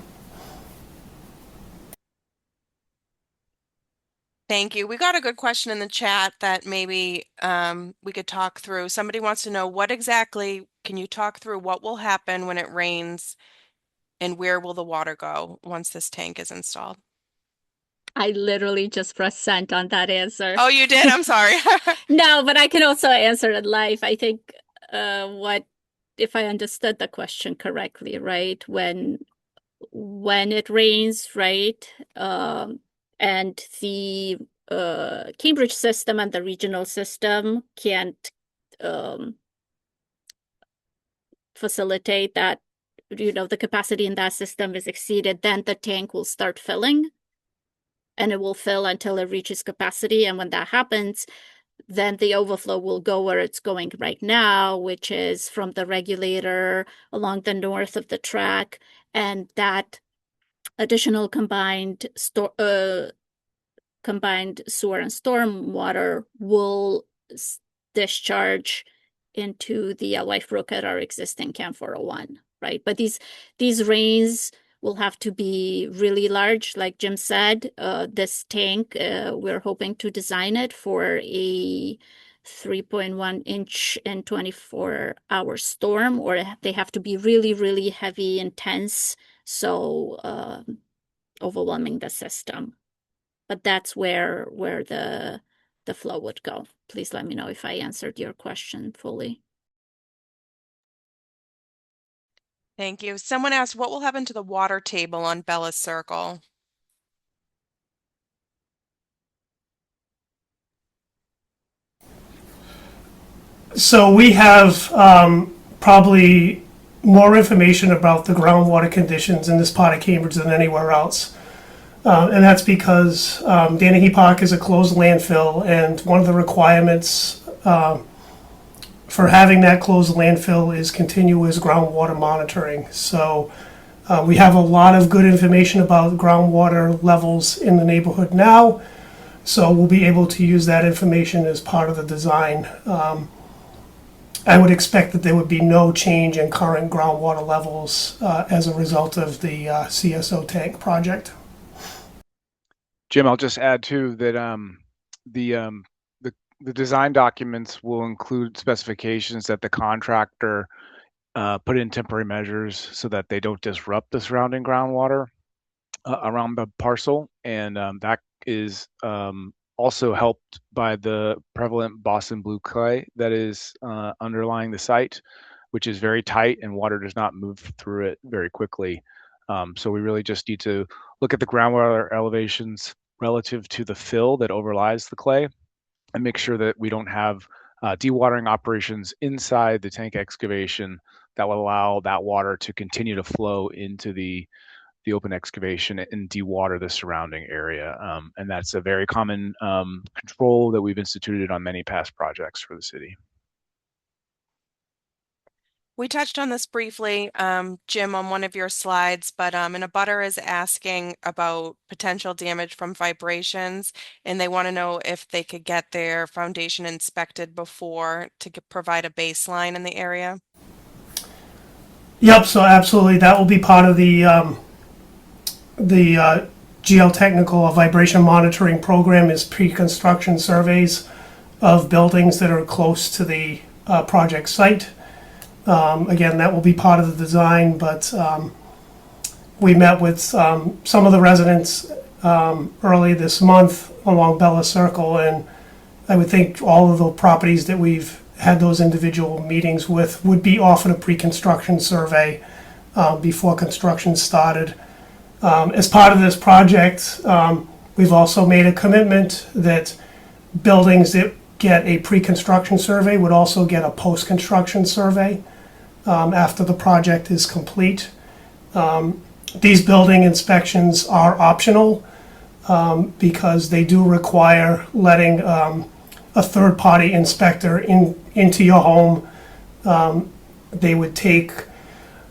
Thank you. We got a good question in the chat that maybe we could talk through. Somebody wants to know, can you talk through what will happen when it rains and where will the water go once this tank is installed? I literally just pressed send on that answer. Oh, you did? I'm sorry. No, but I can also answer it live. I think if I understood the question correctly, right? When it rains, right? And the Cambridge system and the regional system can't facilitate that, the capacity in that system is exceeded, then the tank will start filling. And it will fill until it reaches capacity. And when that happens, then the overflow will go where it's going right now, which is from the regulator along the north of the track. And that additional combined sewer and storm water will discharge into the Life Brook at our existing Camp 401, right? But these rains will have to be really large, like Jim said. This tank, we're hoping to design it for a 3.1 inch and 24-hour storm, or they have to be really, really heavy, intense, so overwhelming the system. But that's where the flow would go. Please let me know if I answered your question fully. Thank you. Someone asked, what will happen to the water table on Bella Circle? So we have probably more information about the groundwater conditions in this part of Cambridge than anywhere else. And that's because Danahy Park is a closed landfill, and one of the requirements for having that closed landfill is continuous groundwater monitoring. So we have a lot of good information about groundwater levels in the neighborhood now, so we'll be able to use that information as part of the design. I would expect that there would be no change in current groundwater levels as a result of the CSO tank project. Jim, I'll just add too that the design documents will include specifications that the contractor put in temporary measures so that they don't disrupt the surrounding groundwater around the parcel, and that is also helped by the prevalent Boston blue clay that is underlying the site, which is very tight and water does not move through it very quickly. So we really just need to look at the groundwater elevations relative to the fill that overlies the clay and make sure that we don't have dewatering operations inside the tank excavation that will allow that water to continue to flow into the open excavation and dewater the surrounding area. And that's a very common control that we've instituted on many past projects for the city. We touched on this briefly, Jim, on one of your slides, but an abutter is asking about potential damage from vibrations, and they want to know if they could get their foundation inspected before to provide a baseline in the area. Yep, so absolutely, that will be part of the geotechnical vibration monitoring program is pre-construction surveys of buildings that are close to the project site. Again, that will be part of the design, but we met with some of the residents early this month along Bella Circle, and I would think all of the properties that we've had those individual meetings with would be offered a pre-construction survey before construction started. As part of this project, we've also made a commitment that buildings that get a pre-construction survey would also get a post-construction survey after the project is complete. These building inspections are optional because they do require letting a third-party inspector into your home. They would take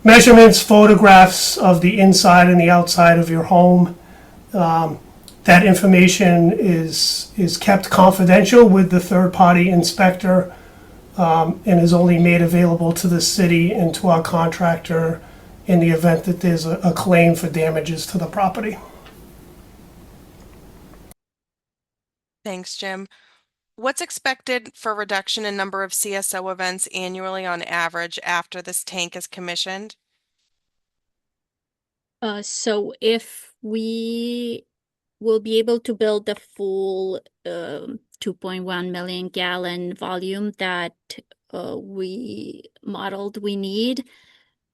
measurements, photographs of the inside and the outside of your home. That information is kept confidential with the third-party inspector and is only made available to the city and to our contractor in the event that there's a claim for damages to the property. Thanks, Jim. What's expected for reduction in number of CSO events annually on average after this tank is commissioned? So if we will be able to build the full 2.1 million gallon volume that we modeled we need,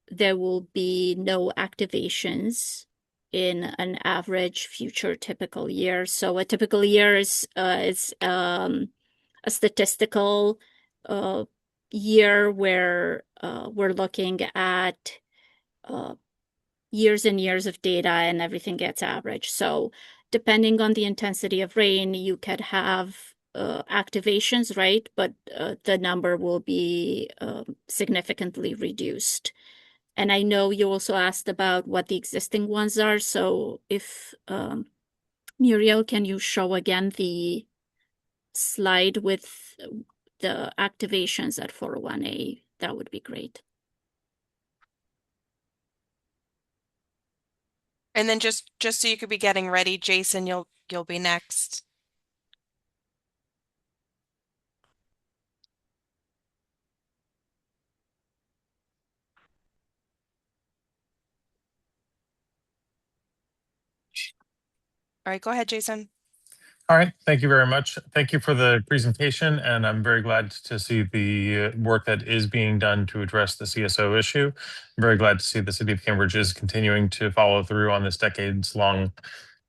there will be no activations in an average future typical year. So a typical year is a statistical year where we're looking at years and years of data and everything gets averaged. So depending on the intensity of rain, you could have activations, right? But the number will be significantly reduced. And I know you also asked about what the existing ones are. So if Muriel, can you show again the slide with the activations at 401A, that would be great. And then just so you could be getting ready, Jason, you'll be next. All right, go ahead, Jason. All right, thank you very much. Thank you for the presentation, and I'm very glad to see the work that is being done to address the CSO issue. I'm very glad to see the City of Cambridge is continuing to follow through on this decades-long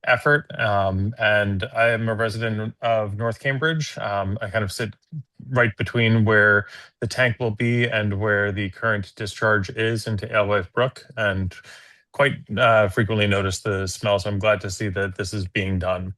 effort. And I am a resident of North Cambridge. I kind of sit right between where the tank will be and where the current discharge is into Alewife Brook, and quite frequently notice the smell. So I'm glad to see that this is being done.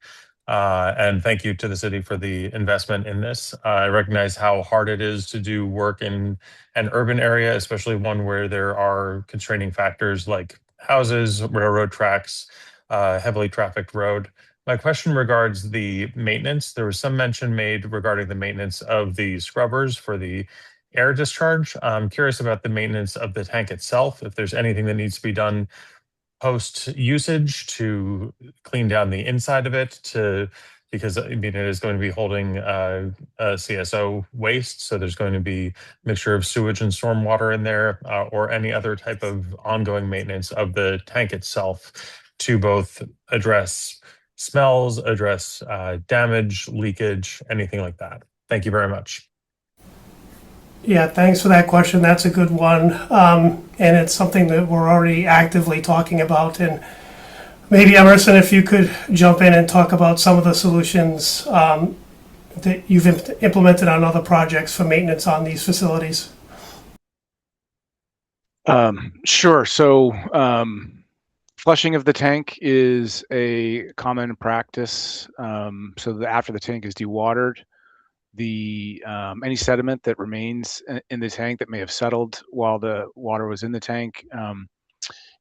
And thank you to the city for the investment in this. I recognize how hard it is to do work in an urban area, especially one where there are constraining factors like houses, railroad tracks, heavily trafficked road. My question regards the maintenance. There was some mention made regarding the maintenance of the scrubbers for the air discharge. I'm curious about the maintenance of the tank itself, if there's anything that needs to be done post usage to clean down the inside of it, because I mean it is going to be holding CSO waste, so there's going to be mixture of sewage and stormwater in there, or any other type of ongoing maintenance of the tank itself to both address smells, address damage, leakage, anything like that. Thank you very much. Yeah, thanks for that question. That's a good one. And it's something that we're already actively talking about. And maybe, Emerson, if you could jump in and talk about some of the solutions that you've implemented on other projects for maintenance on these facilities. Sure. So flushing of the tank is a common practice. So after the tank is dewatered, the any sediment that remains in the tank that may have settled while the water was in the tank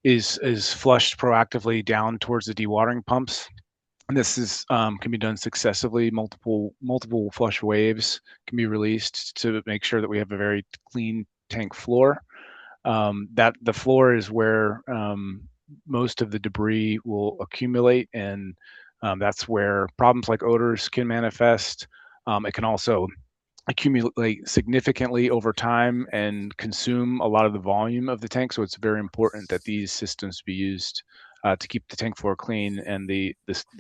is flushed proactively down towards the dewatering pumps. And this is can be done successively. Multiple flush waves can be released to make sure that we have a very clean tank floor. That the floor is where most of the debris will accumulate, and that's where problems like odors can manifest. It can also accumulate significantly over time and consume a lot of the volume of the tank. So it's very important that these systems be used to keep the tank floor clean and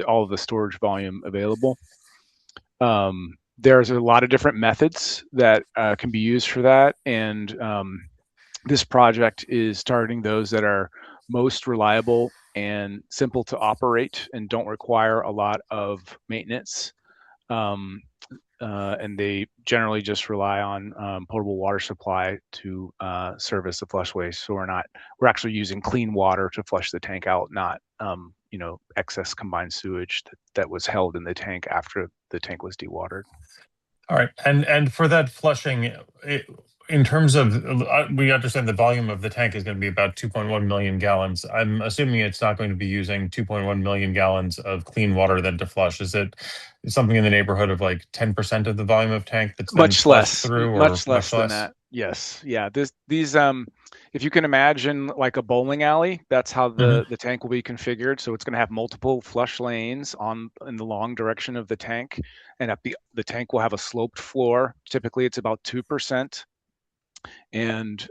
all of the storage volume available. There's a lot of different methods that can be used for that, and this project is targeting those that are most reliable and simple to operate and don't require a lot of maintenance. And they generally just rely on potable water supply to service the flush waste. So we're actually using clean water to flush the tank out, not excess combined sewage that was held in the tank after the tank was dewatered. All right, and for that flushing, in terms of, we understand the volume of the tank is going to be about 2.1 million gallons. I'm assuming it's not going to be using 2.1 million gallons of clean water then to flush. Is it something in the neighborhood of like 10% of the volume of tank that's then Much flushed less, through, or much less than that? Yes, yeah. These if you can imagine like a bowling alley, that's how the tank will be configured. So it's going to have multiple flush lanes in the long direction of the tank, and the tank will have a sloped floor. Typically, it's about 2%. And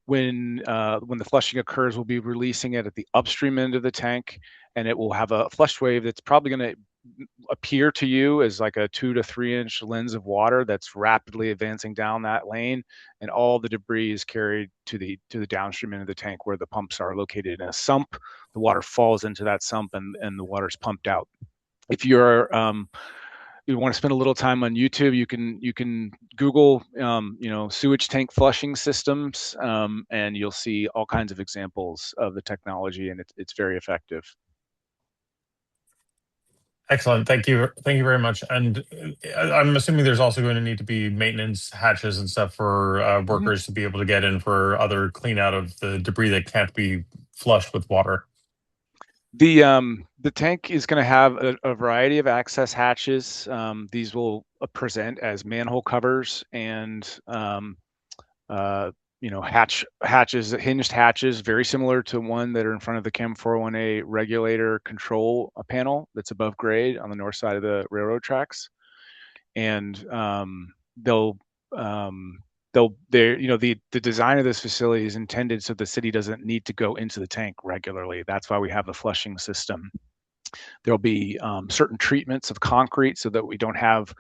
when the flushing occurs, we'll be releasing it at the upstream end of the tank, and it will have a flush wave that's probably going to appear to you as like a 2 to 3 inch lens of water that's rapidly advancing down that lane, and all the debris is carried to the downstream end of the tank where the pumps are located in a sump. The water falls into that sump, and the water is pumped out. If you're you want to spend a little time on YouTube, you can Google sewage tank flushing systems, and you'll see all kinds of examples of the technology, and it's very effective. Excellent. Thank you very much. And I'm assuming there's also going to need to be maintenance hatches and stuff for workers to be able to get in for other clean out of the debris that can't be flushed with water. The tank is going to have a variety of access hatches. These will present as manhole covers and hatches, hinged hatches, very similar to one that are in front of the Chem 401A regulator control panel that's above grade on the north side of the railroad tracks. And the design of this facility is intended so the city doesn't need to go into the tank regularly. That's why we have the flushing system. There'll be certain treatments of concrete so that we don't have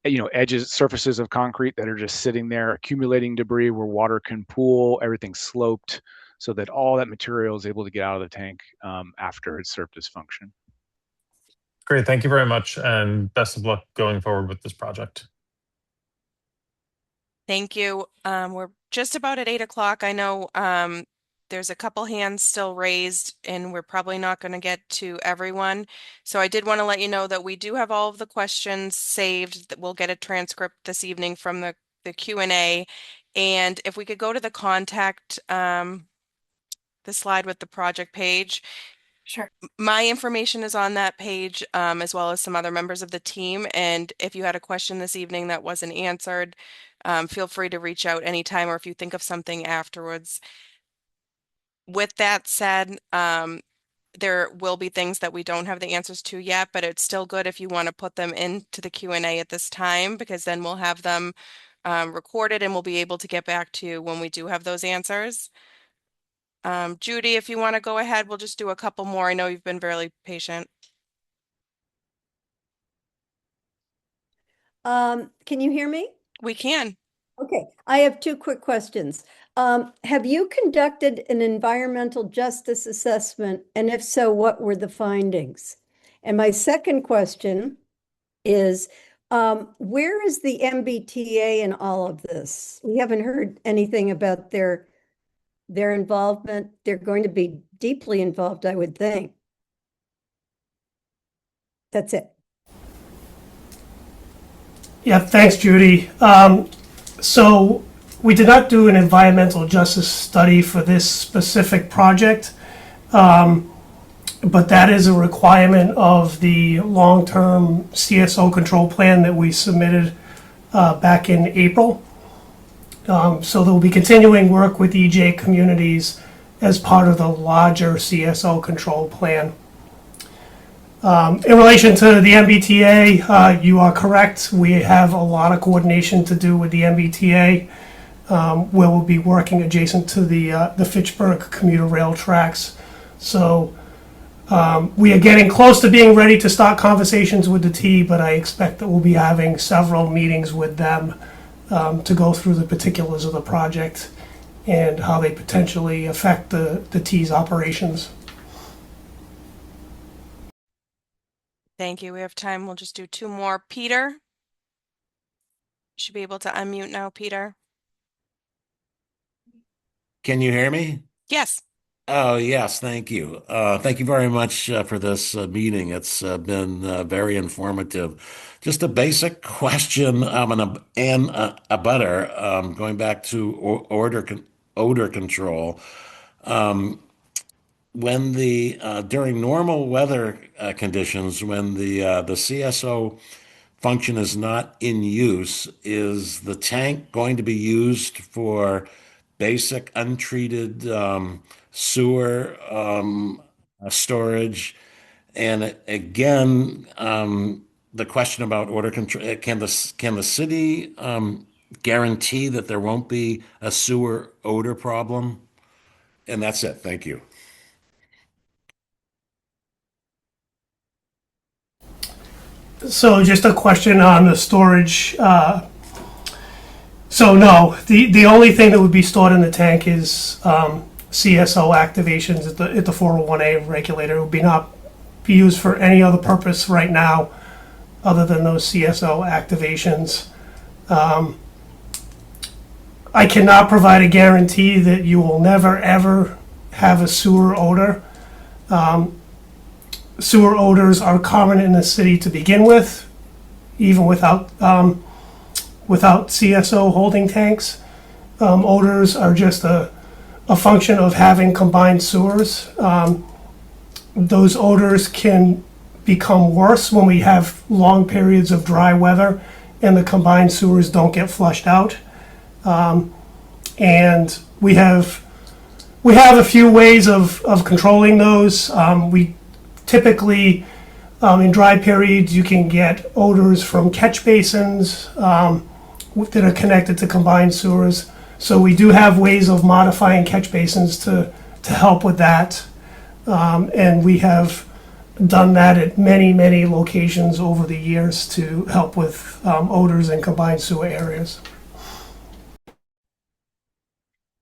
surfaces of concrete that are just sitting there accumulating debris where water can pool. Everything's sloped so that all that material is able to get out of the tank after it's served its function. Great, thank you very much, and best of luck going forward with this project. Thank you. We're just about at 8 o'clock. I know there's a couple hands still raised, and we're probably not going to get to everyone. So I did want to let you know that we do have all of the questions saved. That we'll get a transcript this evening from the Q&A. And if we could go to the contact, the slide with the project page. Sure. My information is on that page, as well as some other members of the team. And if you had a question this evening that wasn't answered, feel free to reach out anytime, or if you think of something afterwards. With that said, there will be things that we don't have the answers to yet, but it's still good if you want to put them into the Q&A at this time, because then we'll have them recorded and we'll be able to get back to you when we do have those answers. Judy, if you want to go ahead, we'll just do a couple more. I know you've been very patient. Can you hear me? We can. Okay, I have two quick questions. Have you conducted an environmental justice assessment? And if so, what were the findings? And my second question is, where is the MBTA in all of this? We haven't heard anything about their involvement. They're going to be deeply involved, I would think. That's it. Yeah, thanks, Judy. So we did not do an environmental justice study for this specific project, but that is a requirement of the long-term CSO control plan that we submitted back in April. So there will be continuing work with EJ communities as part of the larger CSO control plan. In relation to the MBTA, you are correct. We have a lot of coordination to do with the MBTA, where we'll be working adjacent to the Fitchburg commuter rail tracks. So we are getting close to being ready to start conversations with the T, but I expect that we'll be having several meetings with them to go through the particulars of the project and how they potentially affect the T's operations. Thank you. We have time. We'll just do two more. Peter, you should be able to unmute now, Peter. Can you hear me? Yes. Oh, yes. Thank you. Thank you very much for this meeting. It's been very informative. Just a basic question and a butter going back to odor control. When during normal weather conditions, when the CSO function is not in use, is the tank going to be used for basic untreated sewer storage? And again, the question about odor control: can the city guarantee that there won't be a sewer odor problem? And that's it. Thank you. So just a question on the storage. So no, the only thing that would be stored in the tank is CSO activations at the 401A regulator. It would not be used for any other purpose right now other than those CSO activations. I cannot provide a guarantee that you will never ever have a sewer odor. Sewer odors are common in the city to begin with, even without CSO holding tanks. Odors are just a function of having combined sewers. those odors can become worse when we have long periods of dry weather and the combined sewers don't get flushed out. And we have a few ways of controlling those. We typically, in dry periods, you can get odors from catch basins that are connected to combined sewers. So we do have ways of modifying catch basins to help with that. And we have done that at many, many locations over the years to help with odors in combined sewer areas.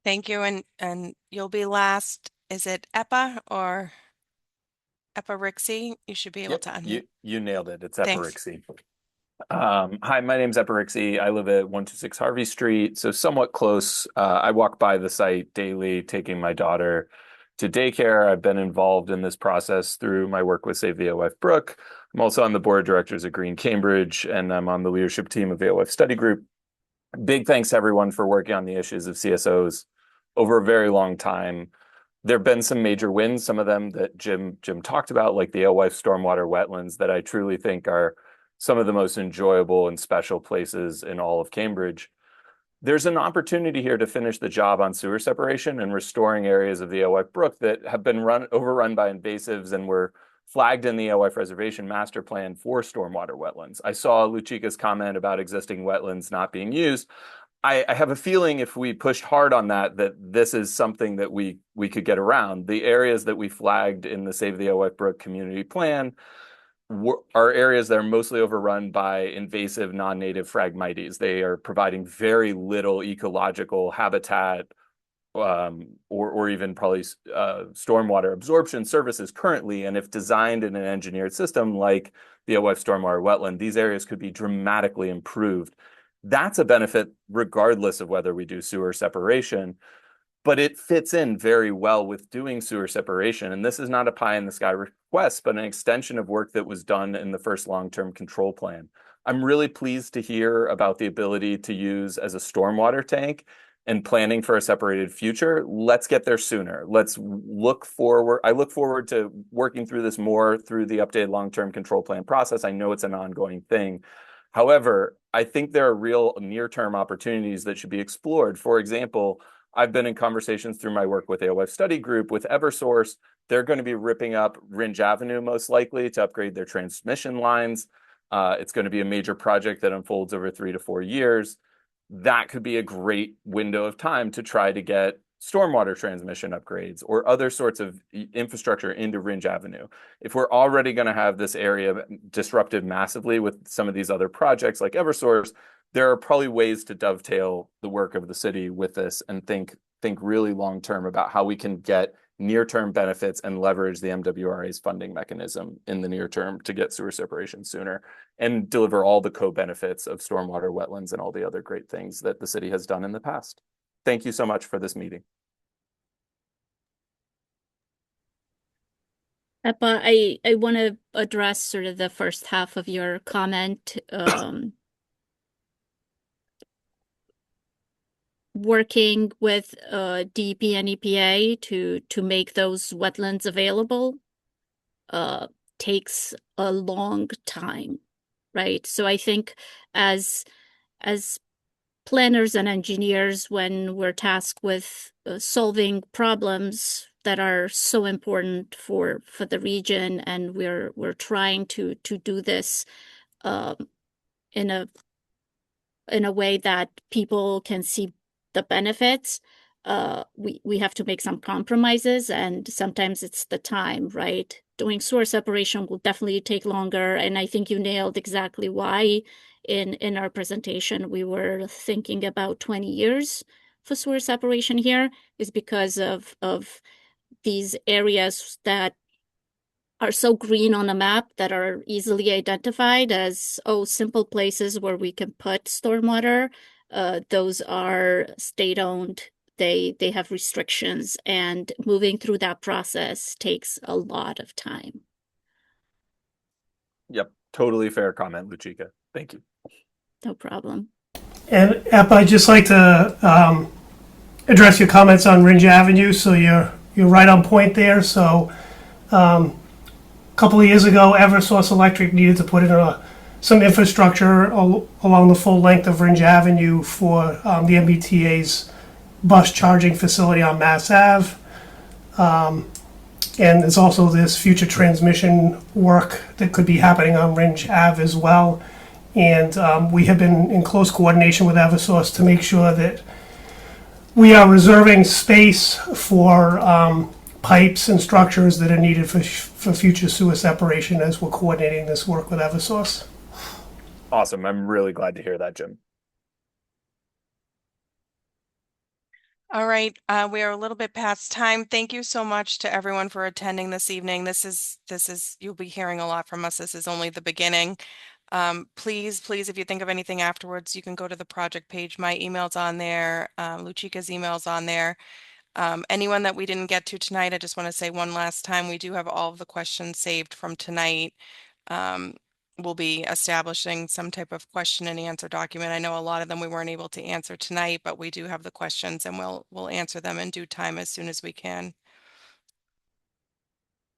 Thank you. And you'll be last. Is it Eppa or Rixie? You should be able to unmute. You nailed it. It's Thanks. Rixie. Hi, my name's Rixie. I live at 126 Harvey Street, so somewhat close. I walk by the site daily, taking my daughter to daycare. I've been involved in this process through my work with Save the AOF Brook. I'm also on the board of directors at Green Cambridge, and I'm on the leadership team of AOF Study Group. Big thanks to everyone for working on the issues of CSOs over a very long time. There have been some major wins, some of them that Jim talked about, like the Alewife stormwater wetlands, that I truly think are some of the most enjoyable and special places in all of Cambridge. There's an opportunity here to finish the job on sewer separation and restoring areas of the Alewife Brook that have been overrun by invasives and were flagged in the Alewife Reservation Master Plan for stormwater wetlands. I saw Lucica's comment about existing wetlands not being used. I have a feeling if we pushed hard on that this is something that we could get around. The areas that we flagged in the Save the Alewife Brook Community Plan are areas that are mostly overrun by invasive non-native Phragmites. They are providing very little ecological habitat or even probably stormwater absorption services currently. And if designed in an engineered system like the Alewife Stormwater Wetland, these areas could be dramatically improved. That's a benefit regardless of whether we do sewer separation, but it fits in very well with doing sewer separation. And this is not a pie in the sky request, but an extension of work that was done in the first long-term control plan. I'm really pleased to hear about the ability to use as a stormwater tank and planning for a separated future. Let's get there sooner. Let's look forward. I look forward to working through this more through the updated long-term control plan process. I know it's an ongoing thing. However, I think there are real near-term opportunities that should be explored. For example, I've been in conversations through my work with AOF Study Group with Eversource. They're going to be ripping up Ringe Avenue most likely to upgrade their transmission lines. It's going to be a major project that unfolds over 3 to 4 years. That could be a great window of time to try to get stormwater transmission upgrades or other sorts of infrastructure into Ringe Avenue. If we're already going to have this area disrupted massively with some of these other projects like Eversource, there are probably ways to dovetail the work of the city with this and think really long term about how we can get near-term benefits and leverage the MWRA's funding mechanism in the near term to get sewer separation sooner and deliver all the co-benefits of stormwater wetlands and all the other great things that the city has done in the past. Thank you so much for this meeting. Eppa, I want to address sort of the first half of your comment. Working with DEP and EPA to make those wetlands available takes a long time, right? So I think as planners and engineers, when we're tasked with solving problems that are so important for the region, and we're trying to do this in a way that people can see the benefits, we have to make some compromises, and sometimes it's the time, right? Doing sewer separation will definitely take longer, and I think you nailed exactly why in our presentation we were thinking about 20 years for sewer separation here, is because of these areas that are so green on a map, that are easily identified as simple places where we can put stormwater. Those are state-owned. They have restrictions, and moving through that process takes a lot of time. Yep, totally fair comment, Lucica. Thank you. No problem. And Eppa, I'd just like to address your comments on Ringe Avenue. So you're right on point there. So couple of years ago, Eversource Electric needed to put in some infrastructure along the full length of Ringe Avenue for the MBTA's bus charging facility on Mass Ave. And there's also this future transmission work that could be happening on Ringe Ave as well. And we have been in close coordination with Eversource to make sure that we are reserving space for pipes and structures that are needed for future sewer separation as we're coordinating this work with Eversource. Awesome. I'm really glad to hear that, Jim. All right, we are a little bit past time. Thank you so much to everyone for attending this evening. This is you'll be hearing a lot from us. This is only the beginning. Please, if you think of anything afterwards, you can go to the project page. My email's on there. Lucica's email's on there. Anyone that we didn't get to tonight, I just want to say one last time, we do have all of the questions saved from tonight. We'll be establishing some type of question and answer document. I know a lot of them we weren't able to answer tonight, but we do have the questions and we'll answer them in due time as soon as we can.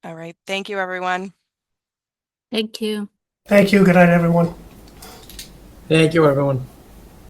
All right. Thank you, everyone. Thank you. Thank you. Good night, everyone. Thank you, everyone.